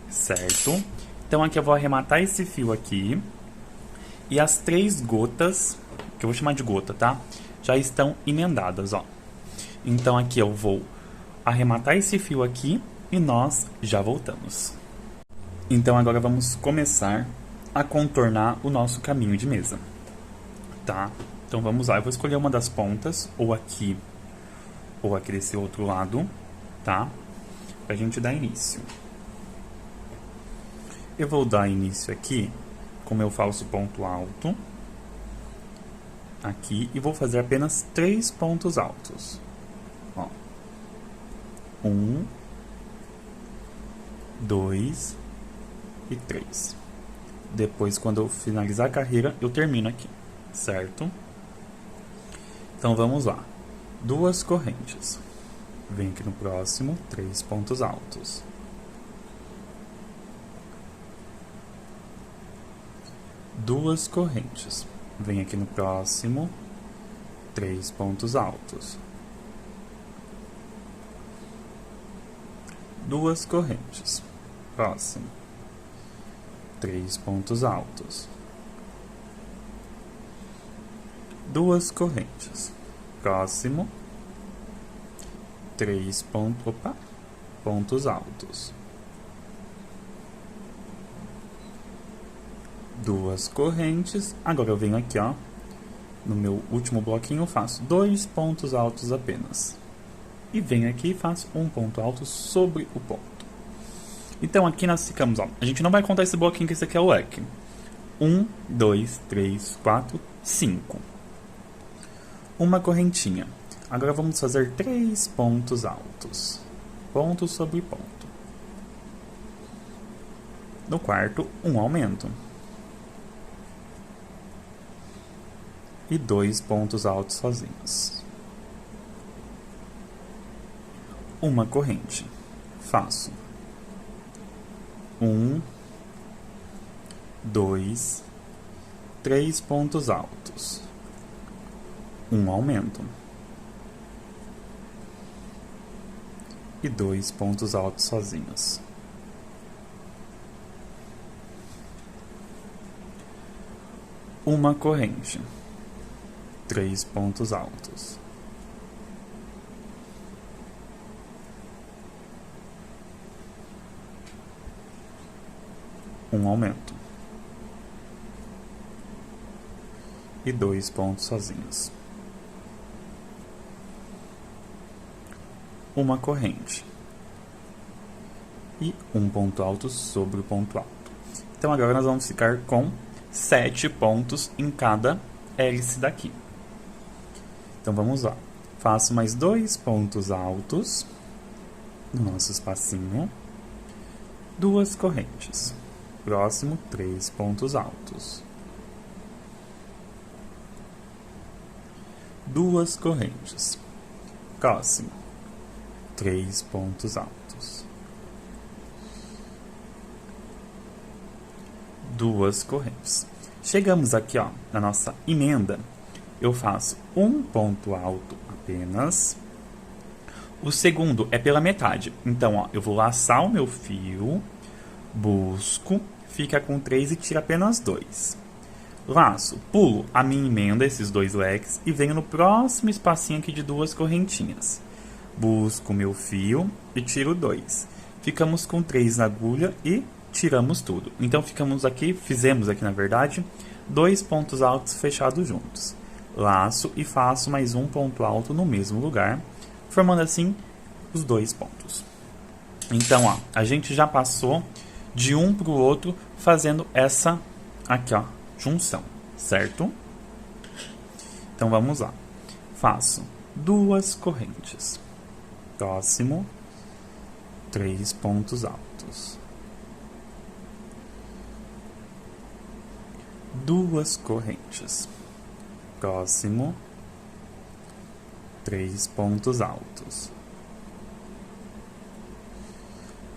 certo? Então aqui eu vou arrematar esse fio aqui e as 3 gotas, que eu vou chamar de gota, tá? Já estão emendadas, ó. Então aqui eu vou arrematar esse fio aqui e nós já voltamos. Então agora vamos começar a contornar o nosso caminho de mesa, tá? Então vamos lá, eu vou escolher uma das pontas, ou aqui desse outro lado, tá? Pra gente dar início. Eu vou dar início aqui com meu falso ponto alto, aqui, e vou fazer apenas 3 pontos altos. Ó. 1, 2 e 3. Depois, quando eu finalizar a carreira, eu termino aqui, certo? Então vamos lá. 2 correntes. Vem aqui no próximo, 3 pontos altos. 2 correntes. Vem aqui no próximo, 3 pontos altos. 2 correntes. Próximo, 3 pontos altos. 2 correntes. Próximo, 3 pontos altos. 2 correntes. Agora eu venho aqui, ó, no meu último bloquinho, eu faço 2 pontos altos apenas. E venho aqui e faço um ponto alto sobre o ponto. Então aqui nós ficamos, ó, a gente não vai contar esse bloquinho, que esse aqui é o leque. 1, 2, 3, 4, 5. Uma correntinha. Agora vamos fazer 3 pontos altos. Ponto sobre ponto. No quarto, um aumento. E 2 pontos altos sozinhos. Uma corrente. Faço 1, 2, 3 pontos altos. Um aumento. E 2 pontos altos sozinhos. Uma corrente. 3 pontos altos. Um aumento. E 2 pontos sozinhos. Uma corrente. E um ponto alto sobre o ponto alto. Então agora nós vamos ficar com 7 pontos em cada hélice daqui. Então vamos lá. Faço mais 2 pontos altos no nosso espacinho. 2 correntes. Próximo, 3 pontos altos. 2 correntes. Próximo, 3 pontos altos. 2 correntes. Chegamos aqui, ó, na nossa emenda. Eu faço um ponto alto apenas. O segundo é pela metade. Então, ó, eu vou laçar o meu fio, busco, fica com 3 e tiro apenas 2. Laço, pulo a minha emenda, esses 2 leques, e venho no próximo espacinho aqui de 2 correntinhas. Busco o meu fio e tiro 2. Ficamos com 3 na agulha e tiramos tudo. Então, fizemos aqui, na verdade, 2 pontos altos fechados juntos. Laço e faço mais um ponto alto no mesmo lugar, formando assim os 2 pontos. Então, ó, a gente já passou de um para o outro fazendo essa aqui, ó, junção, certo? Então vamos lá. Faço 2 correntes. Próximo, 3 pontos altos. 2 correntes. Próximo, 3 pontos altos.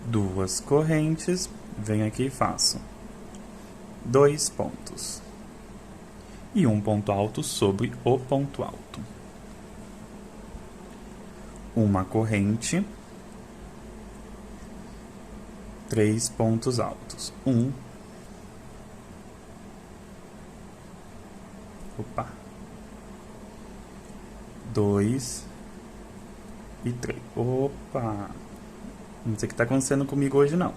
2 correntes, venho aqui e faço 2 pontos. E um ponto alto sobre o ponto alto. Uma corrente, 3 pontos altos. 2 e 3. Opa! Não sei o que está acontecendo comigo hoje, não.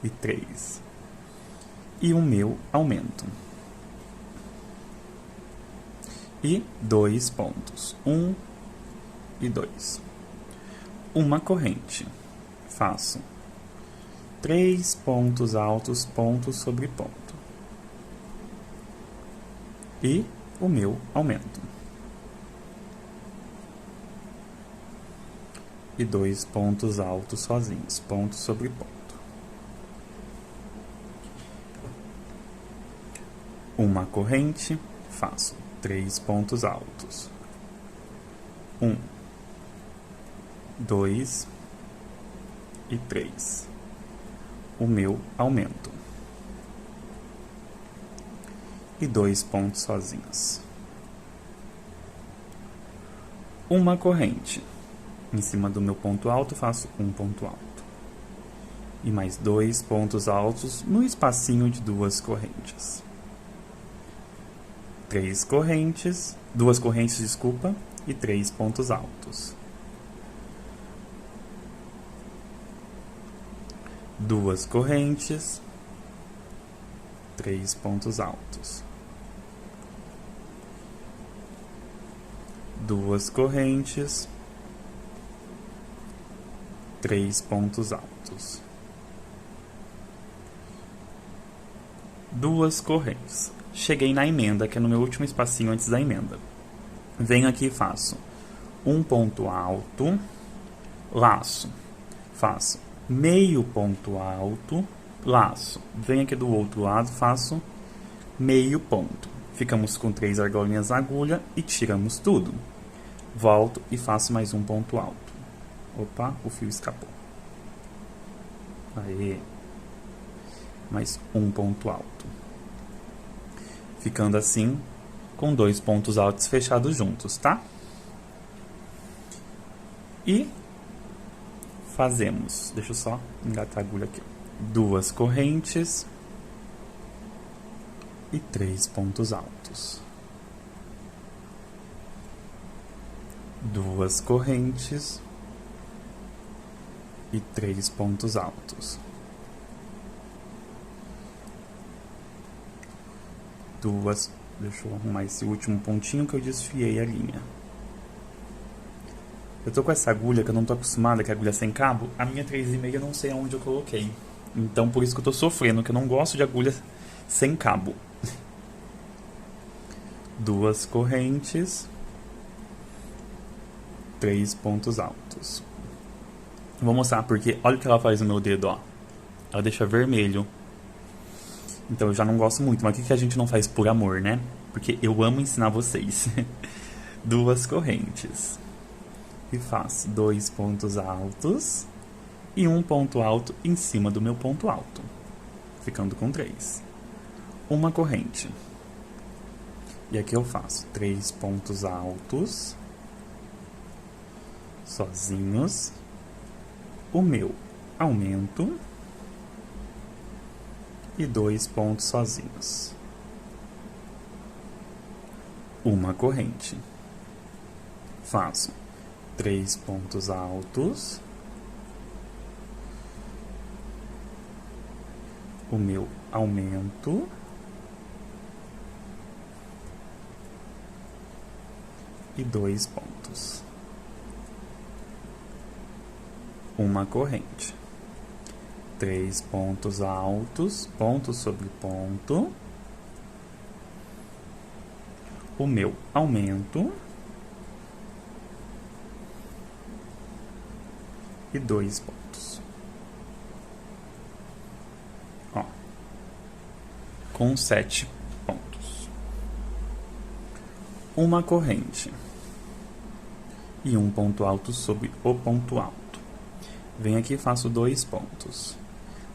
E 3. E o meu aumento. E 2 pontos. 1 e 2. Uma corrente. Faço 3 pontos altos, ponto sobre ponto. E o meu aumento. E 2 pontos altos sozinhos, ponto sobre ponto. Uma corrente, faço 3 pontos altos. 1, 2 e 3. O meu aumento. E 2 pontos sozinhos. Uma corrente. Em cima do meu ponto alto, faço um ponto alto. E mais 2 pontos altos no espacinho de 2 correntes. 3 correntes, 2 correntes, desculpa, e 3 pontos altos. 2 correntes, 3 pontos altos. 2 correntes, 3 pontos altos. 2 correntes. Cheguei na emenda, que é no meu último espacinho antes da emenda. Venho aqui e faço um ponto alto, laço. Faço meio ponto alto, laço. Venho aqui do outro lado, faço meio ponto. Ficamos com 3 argolinhas na agulha e tiramos tudo. Volto e faço mais um ponto alto. Opa, o fio escapou. Aê. Mais um ponto alto. Ficando assim, com 2 pontos altos fechados juntos, tá? E fazemos, deixa eu só engatar a agulha aqui. 2 correntes e 3 pontos altos. 2 correntes e 3 pontos altos. 2, deixa eu arrumar esse último pontinho que eu desfiei a linha. Eu tô com essa agulha que eu não tô acostumada, que é agulha sem cabo. A minha 3,5 eu não sei aonde eu coloquei. Então por isso que eu tô sofrendo, que eu não gosto de agulha sem cabo. 2 correntes, 3 pontos altos. Vou mostrar porque olha o que ela faz no meu dedo, ó. Ela deixa vermelho. Então eu já não gosto muito, mas o que a gente não faz por amor, né? Porque eu amo ensinar vocês. 2 correntes. E faço 2 pontos altos e um ponto alto em cima do meu ponto alto. Ficando com 3. Uma corrente. E aqui eu faço 3 pontos altos. Sozinhos. O meu aumento. E 2 pontos sozinhos. Uma corrente. Faço 3 pontos altos. O meu aumento. E 2 pontos. Uma corrente. 3 pontos altos, ponto sobre ponto. O meu aumento. E 2 pontos. Ó. Com 7 pontos. Uma corrente. e um ponto alto sobre o ponto alto. Venho aqui e faço 2 pontos,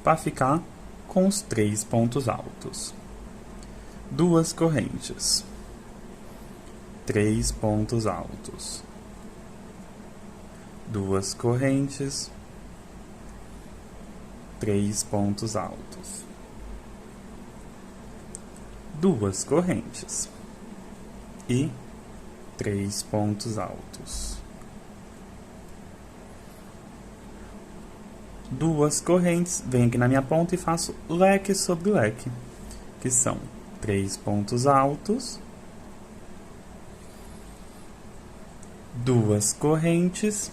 para ficar com os 3 pontos altos. 2 correntes, 3 pontos altos, 2 correntes, 3 pontos altos, 2 correntes e 3 pontos altos, 2 correntes, venho aqui na minha ponta e faço leque sobre leque, que são 3 pontos altos, 2 correntes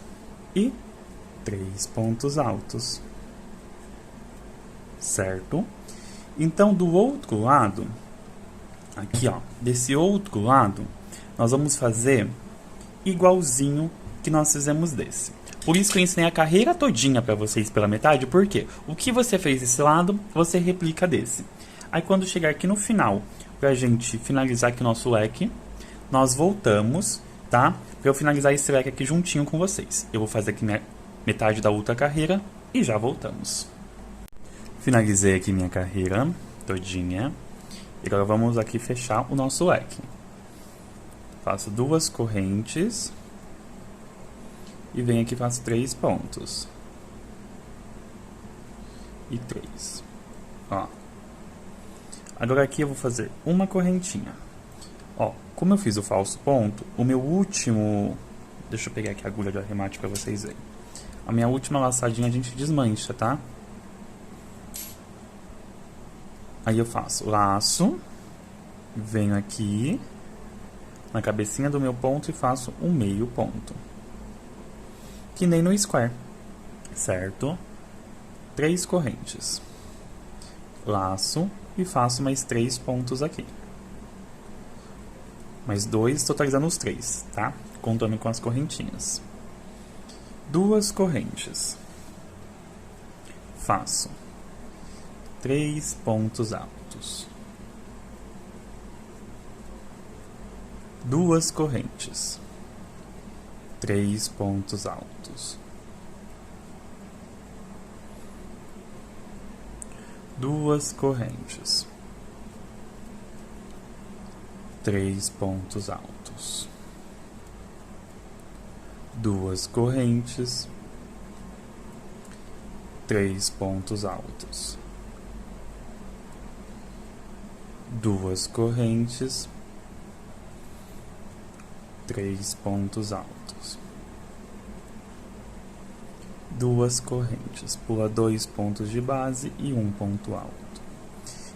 e 3 pontos altos, certo? Então, do outro lado, aqui ó, desse outro lado, nós vamos fazer igualzinho que nós fizemos desse. Por isso que eu ensinei a carreira todinha para vocês pela metade, porque o que você fez desse lado, você replica desse. Aí quando chegar aqui no final, pra gente finalizar aqui o nosso leque, nós voltamos, tá? Pra eu finalizar esse leque aqui juntinho com vocês. Eu vou fazer aqui minha metade da outra carreira e já voltamos. Finalizei aqui minha carreira todinha. E agora vamos aqui fechar o nosso leque. Faço 2 correntes. E venho aqui e faço 3 pontos. E 3. Ó. Agora aqui eu vou fazer uma correntinha. Ó, como eu fiz o falso ponto, o meu último... Deixa eu pegar aqui a agulha de arremate para vocês verem. A minha última laçadinha a gente desmancha, tá? Aí eu faço laço, venho aqui na cabecinha do meu ponto e faço um meio ponto. Que nem no square, certo? 3 correntes. Laço e faço mais 3 pontos aqui. Mais 2, totalizando os 3, tá? Contando com as correntinhas. 2 correntes. Faço 3 pontos altos. 2 correntes. 3 pontos altos. 2 correntes. 3 pontos altos. 2 correntes. 3 pontos altos. 2 correntes. 3 pontos altos. 2 correntes. Pula 2 pontos de base e 1 ponto alto.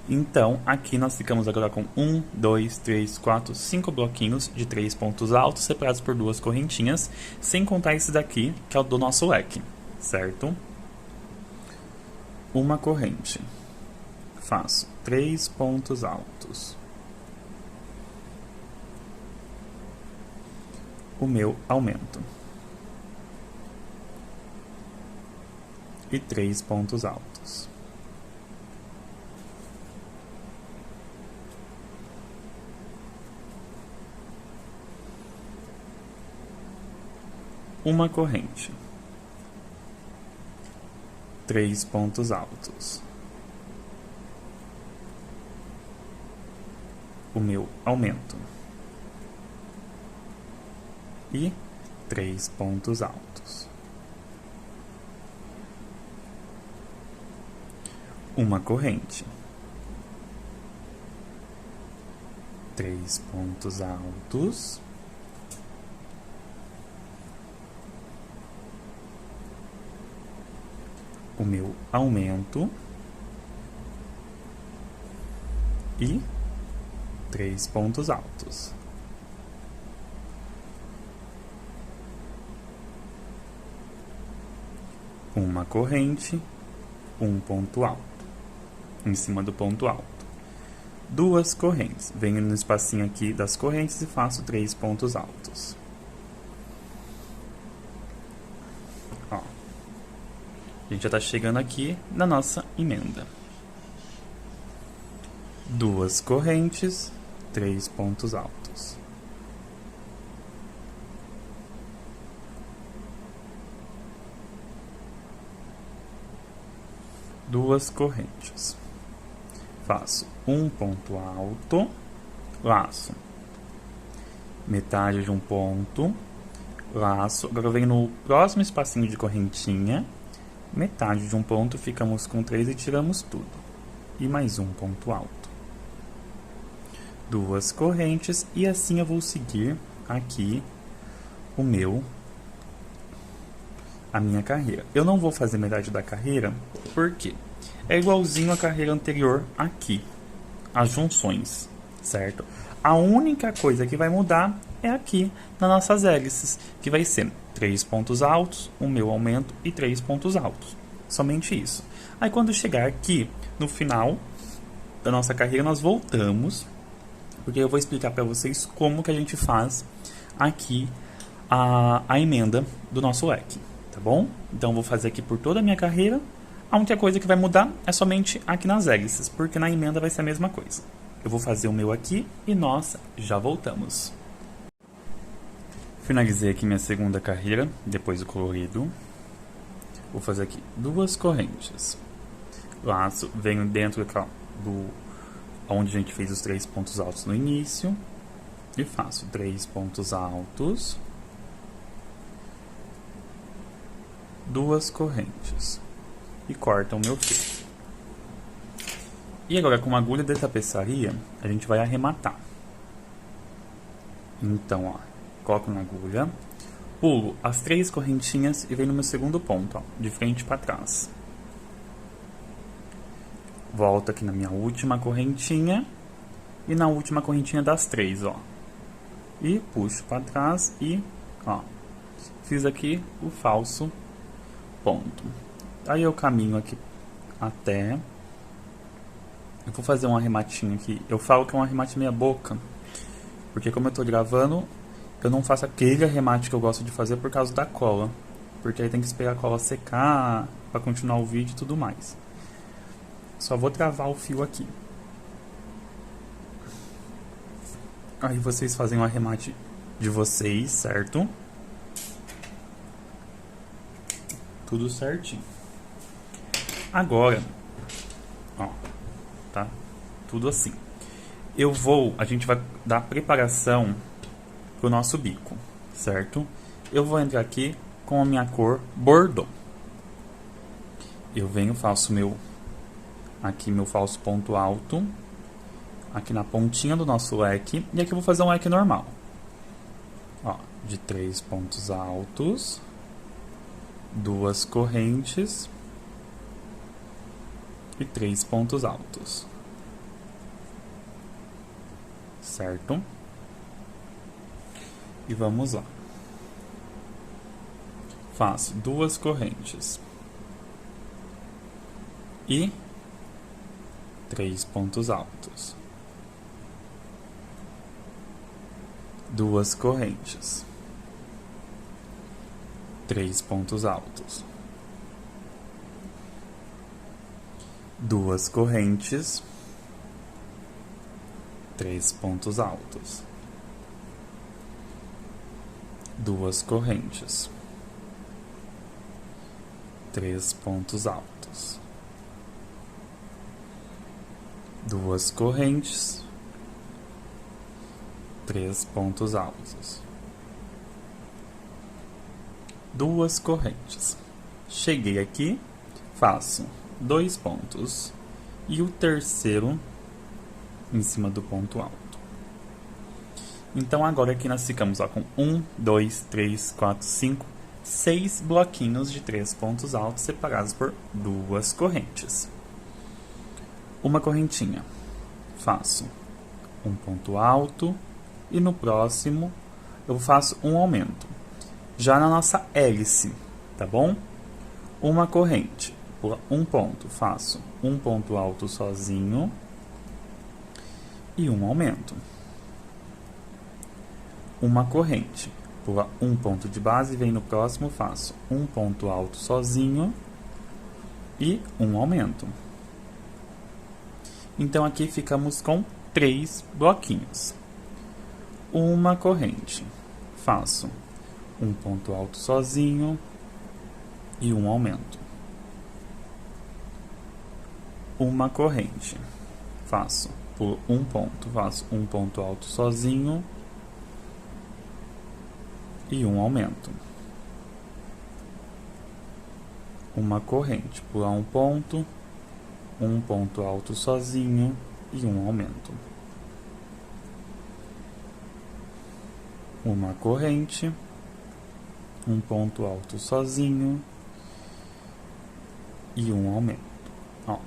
Então, aqui nós ficamos agora com 1, 2, 3, 4, 5 bloquinhos de 3 pontos altos separados por 2 correntinhas, sem contar esse daqui, que é o do nosso leque, certo? Uma corrente. Faço 3 pontos altos. O meu aumento. E 3 pontos altos. Uma corrente. 3 pontos altos. O meu aumento. E 3 pontos altos. Uma corrente. 3 pontos altos. O meu aumento e 3 pontos altos. Uma corrente, um ponto alto, em cima do ponto alto. 2 correntes, venho no espacinho aqui das correntes e faço 3 pontos altos. Ó. A gente já está chegando aqui na nossa emenda. 2 correntes, 3 pontos altos. duas correntes. Faço um ponto alto, laço metade de um ponto, laço. Agora eu venho no próximo espacinho de correntinha, metade de um ponto, ficamos com 3 e tiramos tudo. E mais um ponto alto. Duas correntes, e assim eu vou seguir aqui a minha carreira. Eu não vou fazer metade da carreira, porque é igualzinho a carreira anterior aqui, as junções, certo? A única coisa que vai mudar é aqui nas nossas hélices, que vai ser 3 pontos altos, o meu aumento e 3 pontos altos. Somente isso. Aí quando chegar aqui no final da nossa carreira, nós voltamos, porque eu vou explicar para vocês como que a gente faz aqui a emenda do nosso leque, tá bom? Então eu vou fazer aqui por toda a minha carreira. A única coisa que vai mudar é somente aqui nas hélices, porque na emenda vai ser a mesma coisa. Eu vou fazer o meu aqui e nós já voltamos. Finalizei aqui minha segunda carreira, depois do colorido. Vou fazer aqui duas correntes. Laço, venho dentro aqui, ó, onde a gente fez os 3 pontos altos no início. E faço 3 pontos altos. Duas correntes. E corto o meu fio. E agora, com a agulha de tapeçaria, a gente vai arrematar. Então, ó, coloco na agulha, pulo as 3 correntinhas e venho no meu segundo ponto, ó, de frente para trás. Volto aqui na minha última correntinha e na última correntinha das 3, ó. E puxo para trás e, ó, fiz aqui o falso ponto. Aí eu caminho aqui até... Eu vou fazer um arrematinho aqui. Eu falo que é um arremate meia boca, porque como eu tô gravando, eu não faço aquele arremate que eu gosto de fazer por causa da cola. Porque aí tem que esperar a cola secar para continuar o vídeo e tudo mais. Só vou travar o fio aqui. Aí vocês fazem o arremate de vocês, certo? Tudo certinho. Agora, ó, tá? Tudo assim. A gente vai dar preparação pro nosso bico, certo? Eu vou entrar aqui com a minha cor Bordeaux. Eu venho, faço meu falso ponto alto, aqui na pontinha do nosso leque, e aqui eu vou fazer um leque normal. Ó, de 3 pontos altos, duas correntes e 3 pontos altos. Certo? E vamos lá. Faço duas correntes e 3 pontos altos. Duas correntes. 3 pontos altos. Duas correntes. 3 pontos altos. Duas correntes. 3 pontos altos. Duas correntes. 3 pontos altos. Duas correntes. Cheguei aqui, faço 2 pontos e o terceiro em cima do ponto alto. Então agora aqui nós ficamos, ó, com 1, 2, 3, 4, 5, 6 bloquinhos de 3 pontos altos separados por duas correntes. Uma correntinha. Faço um ponto alto e no próximo eu faço um aumento. Já na nossa hélice, tá bom? Uma corrente, pula um ponto, faço um ponto alto sozinho e um aumento. Uma corrente, pula um ponto de base, vem no próximo, faço um ponto alto sozinho e um aumento. Então aqui ficamos com 3 bloquinhos. Uma corrente, faço um ponto alto sozinho e um aumento. uma corrente. Faço por um ponto, faço um ponto alto sozinho e um aumento. Uma corrente, pular um ponto alto sozinho e um aumento. Uma corrente, um ponto alto sozinho e um aumento. Ó,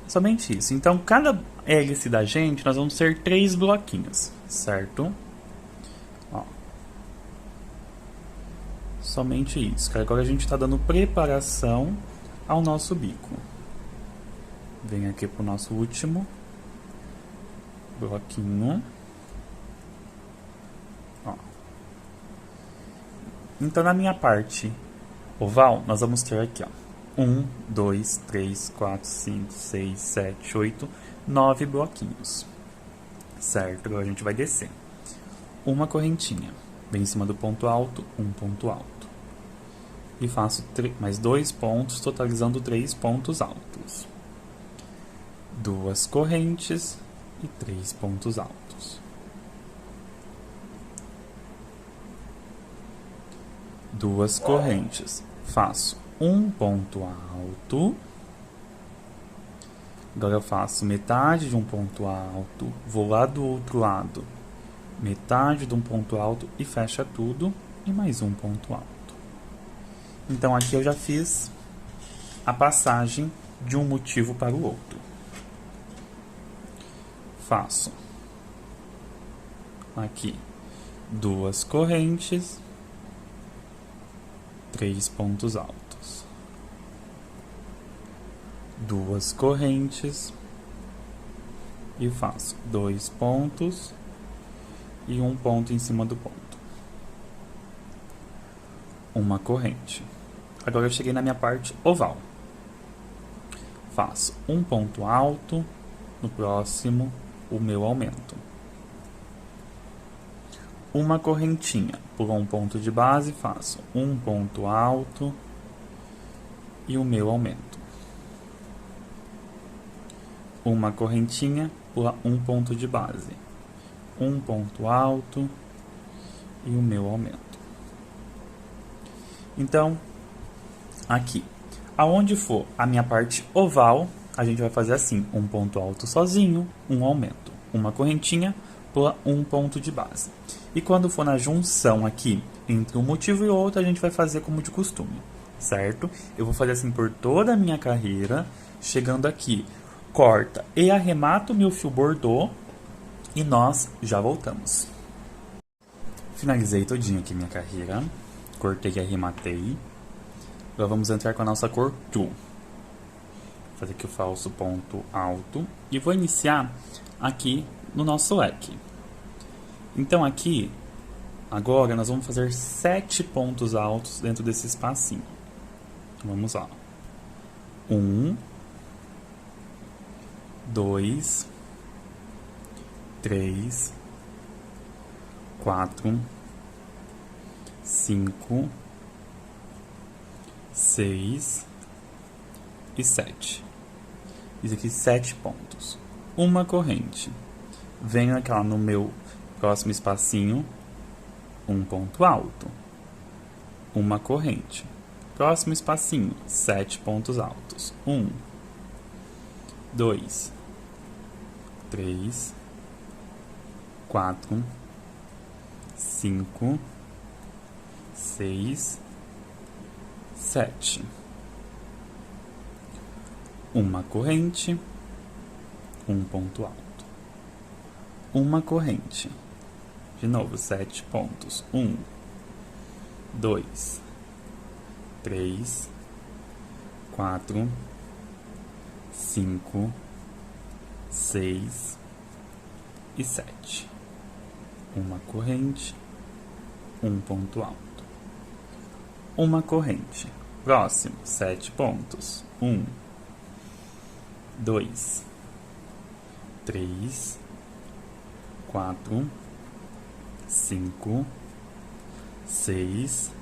somente isso. Então, cada hélice da gente, nós vamos ter 3 bloquinhos, certo? Ó, somente isso. Agora a gente está dando preparação ao nosso bico. Vem aqui para o nosso último bloquinho. Ó. Então, na minha parte oval, nós vamos ter aqui, ó, 1, 2, 3, 4, 5, 6, 7, 8, 9 bloquinhos. Certo? Agora a gente vai descer. Uma correntinha. Bem em cima do ponto alto, um ponto alto. E faço mais 2 pontos, totalizando 3 pontos altos. 2 correntes e 3 pontos altos. 2 correntes. Faço um ponto alto. Agora eu faço metade de um ponto alto, vou lá do outro lado, metade de um ponto alto e fecha tudo, e mais um ponto alto. Então aqui eu já fiz a passagem de um motivo para o outro. Faço aqui 2 correntes, 3 pontos altos. 2 correntes e faço 2 pontos e um ponto em cima do ponto. Uma corrente. Agora eu cheguei na minha parte oval. Faço um ponto alto, no próximo o meu aumento. Uma correntinha, por um ponto de base, faço um ponto alto e o meu aumento. Uma correntinha, pula um ponto de base, um ponto alto e o meu aumento. Então, aqui, aonde for a minha parte oval, a gente vai fazer assim, um ponto alto sozinho, um aumento. Uma correntinha, pula um ponto de base. E quando for na junção aqui, entre um motivo e outro, a gente vai fazer como de costume, certo? Eu vou fazer assim por toda a minha carreira, chegando aqui, corta e arremata o meu fio bordô e nós já voltamos. Finalizei todinho aqui minha carreira, cortei e arrematei. Agora vamos entrar com a nossa cor true. Vou fazer aqui o falso ponto alto e vou iniciar aqui no nosso leque. Então aqui, agora nós vamos fazer 7 pontos altos dentro desse espacinho. Vamos lá. 1, 2, 3, 4, 5, 6 e 7. Fiz aqui 7 pontos. Uma corrente. Venho aqui no meu próximo espacinho, um ponto alto. Uma corrente. Próximo espacinho, 7 pontos altos. 1, 2, 3, 4, 5, 6, 7. Uma corrente, um ponto alto. Uma corrente. De novo, 7 pontos. 1, 2, 3, 4, 5, 6 e 7. Uma corrente, um ponto alto. Uma corrente. Próximo, 7 pontos. 1, 2, 3, 4, 5, 6,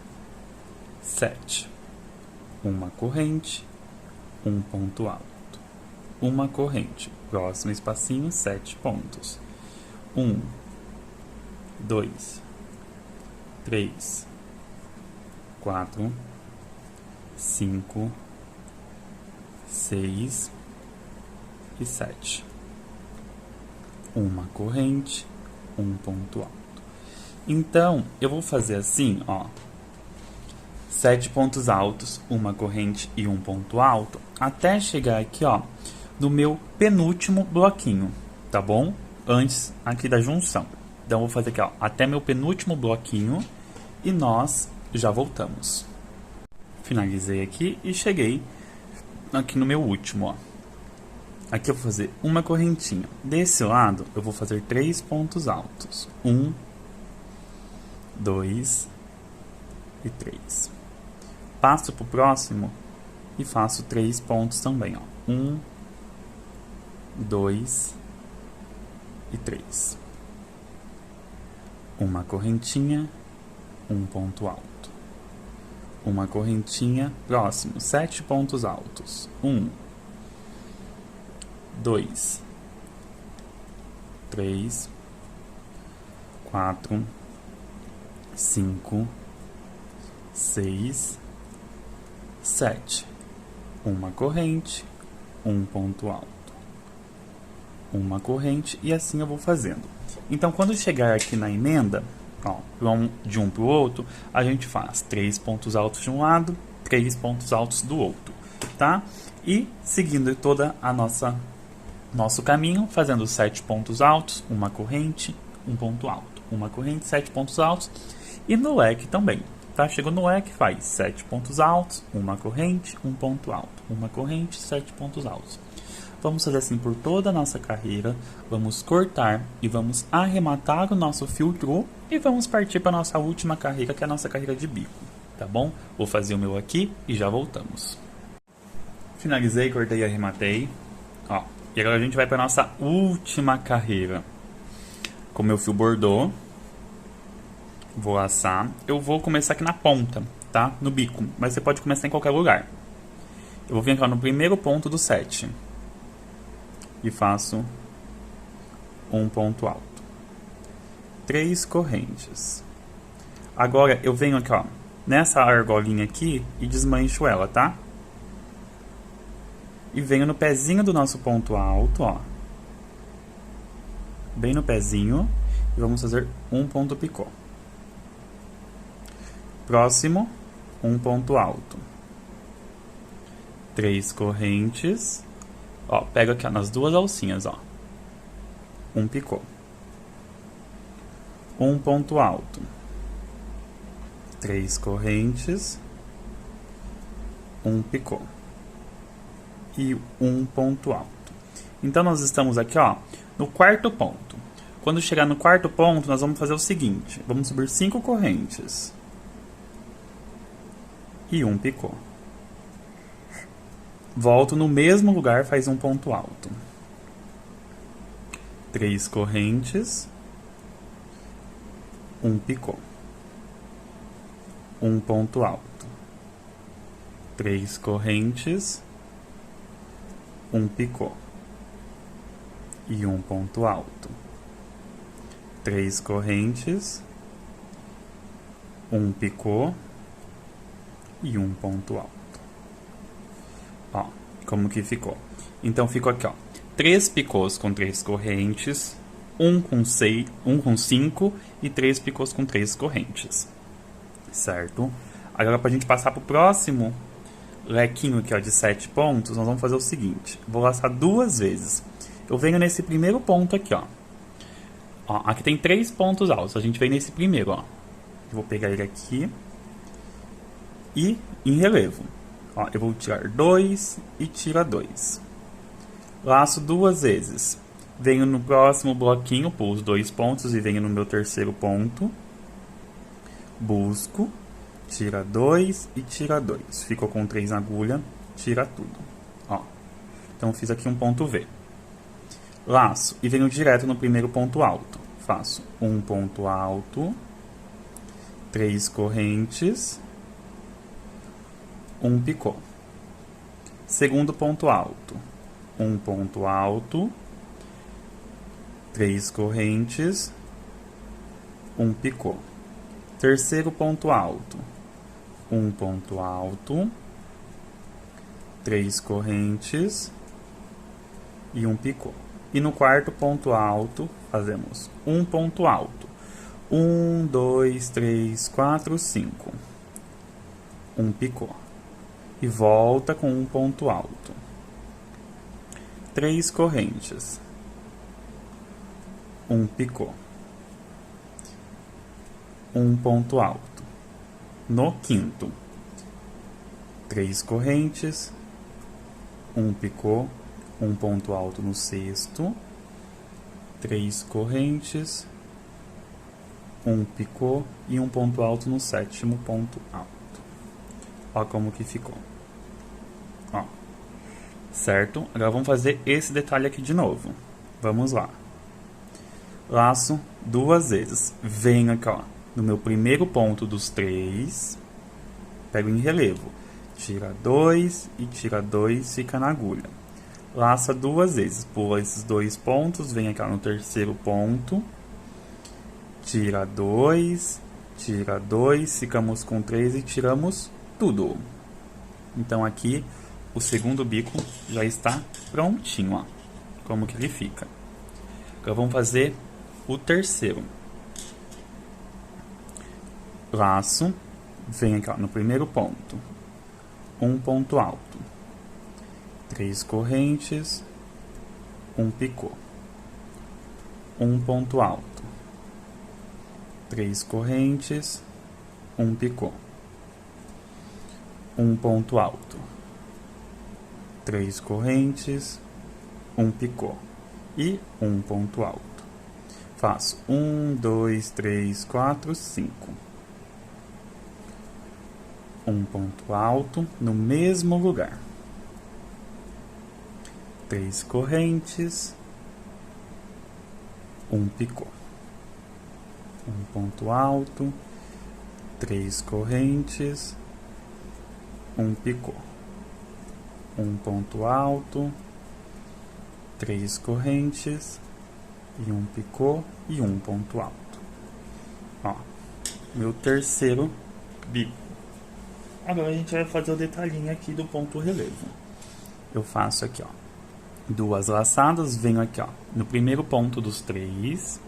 7. Uma corrente, um ponto alto. uma corrente. Próximo espacinho, 7 pontos. 1, 2, 3, 4, 5, 6 e 7. Uma corrente, um ponto alto. Então, eu vou fazer assim, ó. 7 pontos altos, uma corrente e um ponto alto, até chegar aqui, ó, no meu penúltimo bloquinho, tá bom? Antes aqui da junção. Então, eu vou fazer aqui, ó, até meu penúltimo bloquinho e nós já voltamos. Finalizei aqui e cheguei aqui no meu último, ó. Aqui eu vou fazer uma correntinha. Desse lado, eu vou fazer 3 pontos altos. 1, 2 e 3. Passo para o próximo e faço 3 pontos também, ó. 1, 2 e 3. Uma correntinha, um ponto alto. Uma correntinha, próximo, 7 pontos altos. 1, 2, 3, 4, 5, 6, 7. Uma corrente, um ponto alto. Uma corrente e assim eu vou fazendo. Então, quando chegar aqui na emenda, ó, de um para o outro, a gente faz 3 pontos altos de um lado, 3 pontos altos do outro, tá? E seguindo toda a nosso caminho, fazendo 7 pontos altos, uma corrente, um ponto alto. Uma corrente, 7 pontos altos. E no leque também, tá? Chegou no leque, faz 7 pontos altos, uma corrente, um ponto alto. Uma corrente, 7 pontos altos. Vamos fazer assim por toda a nossa carreira. Vamos cortar e vamos arrematar o nosso fio true. E vamos partir para a nossa última carreira, que é a nossa carreira de bico, tá bom? Vou fazer o meu aqui e já voltamos. Finalizei, cortei e arrematei. Ó, e agora a gente vai para a nossa última carreira. Com meu fio bordô. Vou laçar. Eu vou começar aqui na ponta, tá? No bico. Mas você pode começar em qualquer lugar. Eu vou vir aqui no primeiro ponto do 7. E faço um ponto alto. 3 correntes. Agora eu venho aqui, ó, nessa argolinha aqui e desmancho ela, tá? E venho no pezinho do nosso ponto alto, ó. Bem no pezinho. E vamos fazer um ponto picô. Próximo, um ponto alto. 3 correntes. Ó, pego aqui, ó, nas duas alcinhas, ó. Um picô. Um ponto alto. 3 correntes. Um picô. E um ponto alto. Então, nós estamos aqui, ó, no quarto ponto. Quando chegar no quarto ponto, nós vamos fazer o seguinte. Vamos subir 5 correntes. E um picô. Volto no mesmo lugar, faz um ponto alto. 3 correntes. Um picô. Um ponto alto. 3 correntes. Um picô. E um ponto alto. 3 correntes. Um picô. E um ponto alto. Ó, como que ficou? Então, ficou aqui, ó. 3 picôs com 3 correntes, um com 5 e 3 picôs com 3 correntes. Certo? Agora, pra gente passar pro próximo lequinho aqui, ó, de 7 pontos, nós vamos fazer o seguinte. Vou laçar 2 vezes. Eu venho nesse primeiro ponto aqui, ó. Ó, aqui tem 3 pontos altos. A gente vem nesse primeiro, ó. Eu vou pegar ele aqui. E em relevo. Ó, eu vou tirar 2 e tira 2. Laço 2 vezes. Venho no próximo bloquinho, pulo os 2 pontos e venho no meu terceiro ponto. Busco, tira 2 e tira 2. Ficou com 3 na agulha, tira tudo. Ó. Então, fiz aqui um ponto V. Laço e venho direto no primeiro ponto alto. Faço um ponto alto, 3 correntes, um picô. Segundo ponto alto, um ponto alto, 3 correntes, um picô. Terceiro ponto alto, um ponto alto, 3 correntes e um picô. E no quarto ponto alto, fazemos um ponto alto. 1, 2, 3, 4, 5. Um picô. E volta com um ponto alto. 3 correntes. Um picô. Um ponto alto. No quinto, 3 correntes, um picô, um ponto alto no sexto, 3 correntes, um picô e um ponto alto no sétimo ponto alto. Ó como que ficou. Ó. Certo? Agora vamos fazer esse detalhe aqui de novo. Vamos lá. Laço 2 vezes. Venho aqui, ó, no meu primeiro ponto dos 3, pego em relevo. Tira 2 e tira 2, fica na agulha. Laça 2 vezes, pula esses 2 pontos, vem aqui no terceiro ponto, tira 2, ficamos com 3 e tiramos tudo. Então aqui o segundo bico já está prontinho, ó, como que ele fica. Agora vamos fazer o terceiro. Laço, vem aqui no primeiro ponto, um ponto alto, 3 correntes, um picô, um ponto alto, 3 correntes, um picô, um ponto alto, 3 correntes, um picô e um ponto alto. Faço 1, 2, 3, 4, 5. Um ponto alto no mesmo lugar. 3 correntes, um picô. Um ponto alto, 3 correntes, um picô. Um ponto alto, 3 correntes e um picô e um ponto alto. Ó, meu terceiro bico. Agora a gente vai fazer o detalhinho aqui do ponto relevo. Eu faço aqui, ó, 2 laçadas, venho aqui, ó, no primeiro ponto dos 3,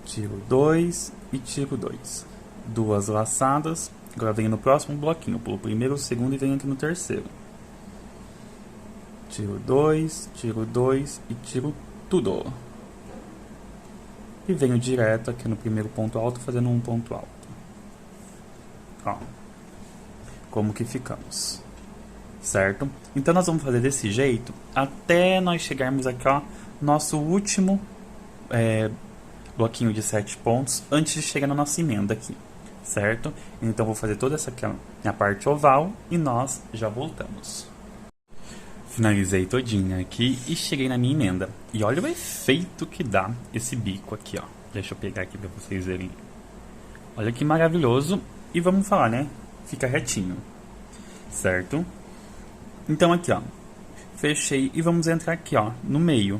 tiro 2 e tiro 2. 2 laçadas, agora venho no próximo bloquinho, pulo o primeiro, o segundo e venho aqui no terceiro. Tiro 2 e tiro tudo. E venho direto aqui no primeiro ponto alto, fazendo um ponto alto. Ó, como que ficamos, certo? Então nós vamos fazer desse jeito até nós chegarmos aqui, ó, nosso último bloquinho de 7 pontos antes de chegar na nossa emenda aqui, certo? Então vou fazer toda essa aqui, ó, minha parte oval e nós já voltamos. Finalizei todinha aqui e cheguei na minha emenda. E olha o efeito que dá esse bico aqui, ó. Deixa eu pegar aqui pra vocês verem. Olha que maravilhoso. E vamos falar, né? Fica retinho, certo? Então aqui, ó, fechei e vamos entrar aqui, ó, no meio.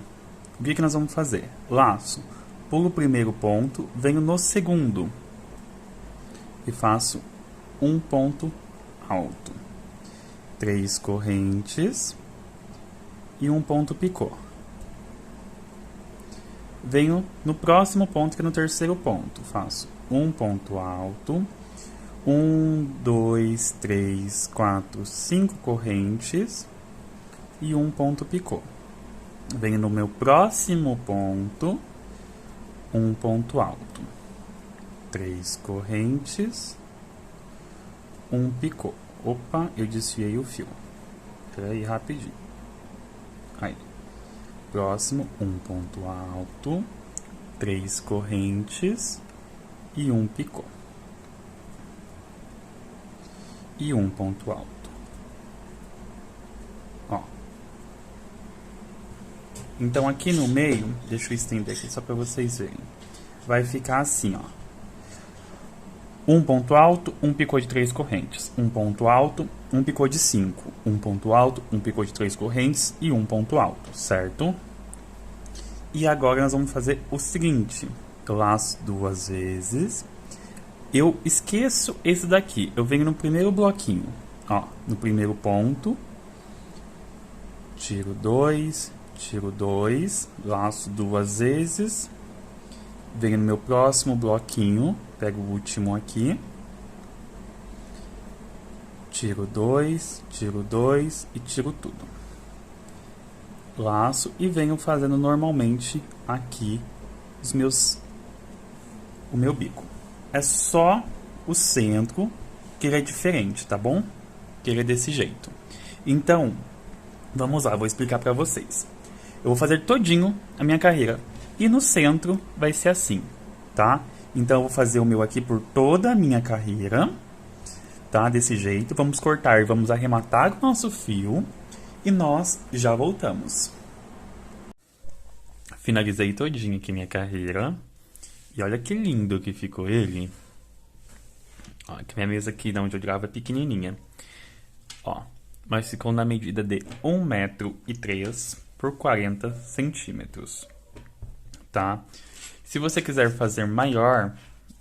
O que que nós vamos fazer? Laço, pulo o primeiro ponto, venho no segundo e faço um ponto alto, 3 correntes e um ponto picô. Venho no próximo ponto, que é no terceiro ponto, faço um ponto alto, 1, 2, 3, 4, 5 correntes e um ponto picô. Venho no meu próximo ponto, um ponto alto, 3 correntes, um picô. Opa, eu desfiei o fio. Espera aí rapidinho. Aí. Próximo, um ponto alto, 3 correntes e um picô. E um ponto alto. Ó. Então aqui no meio, deixa eu estender aqui só para vocês verem. Vai ficar assim, ó. Um ponto alto, um picô de 3 correntes. Um ponto alto, um picô de 5. Um ponto alto, um picô de 3 correntes e um ponto alto, certo? E agora nós vamos fazer o seguinte. Eu laço 2 vezes. Eu esqueço esse daqui. Eu venho no primeiro bloquinho. Ó, no primeiro ponto. Tiro 2, laço 2 vezes. Venho no meu próximo bloquinho. Pego o último aqui. Tiro 2 e tiro tudo. Laço e venho fazendo normalmente aqui o meu bico. É só o centro que ele é diferente, tá bom? Que ele é desse jeito. Então, vamos lá, vou explicar pra vocês. Eu vou fazer todinho a minha carreira. E no centro vai ser assim, tá? Então, eu vou fazer o meu aqui por toda a minha carreira, tá? Desse jeito. Vamos cortar, vamos arrematar o nosso fio e nós já voltamos. Finalizei todinho aqui minha carreira. E olha que lindo que ficou ele. Ó, que minha mesa aqui, onde eu gravo, é pequenininha. Ó, mas ficou na medida de 1,3 m por 40 centímetros, tá? Se você quiser fazer maior,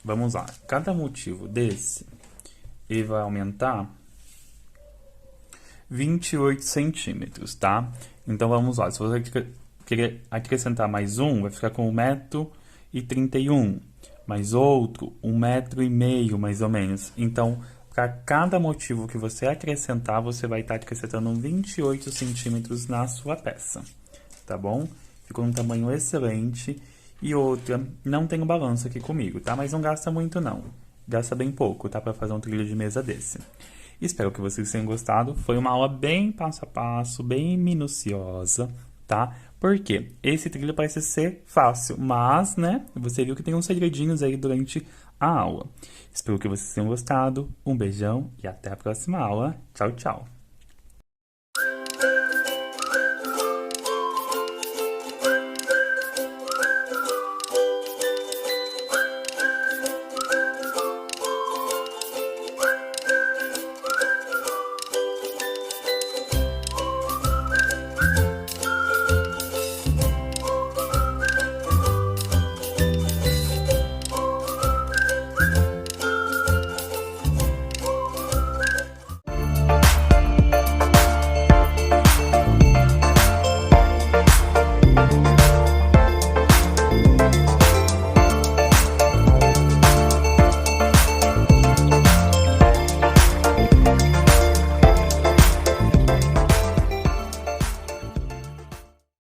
vamos lá. Cada motivo desse, ele vai aumentar 28 centímetros, tá? Então, vamos lá. Se você querer acrescentar mais um, vai ficar com 1,31 m. Mais outro, 1,5 m, mais ou menos. Então, para cada motivo que você acrescentar, você vai estar acrescentando 28 centímetros na sua peça, tá bom? Ficou um tamanho excelente. E outra, não tenho balanço aqui comigo, tá? Mas não gasta muito, não. Gasta bem pouco, tá? Para fazer um trilho de mesa desse. Espero que vocês tenham gostado. Foi uma aula bem passo a passo, bem minuciosa, tá? Por quê? Esse trilho parece ser fácil, mas, né? Você viu que tem uns segredinhos aí durante a aula. Espero que vocês tenham gostado. Um beijão e até a próxima aula. Tchau, tchau!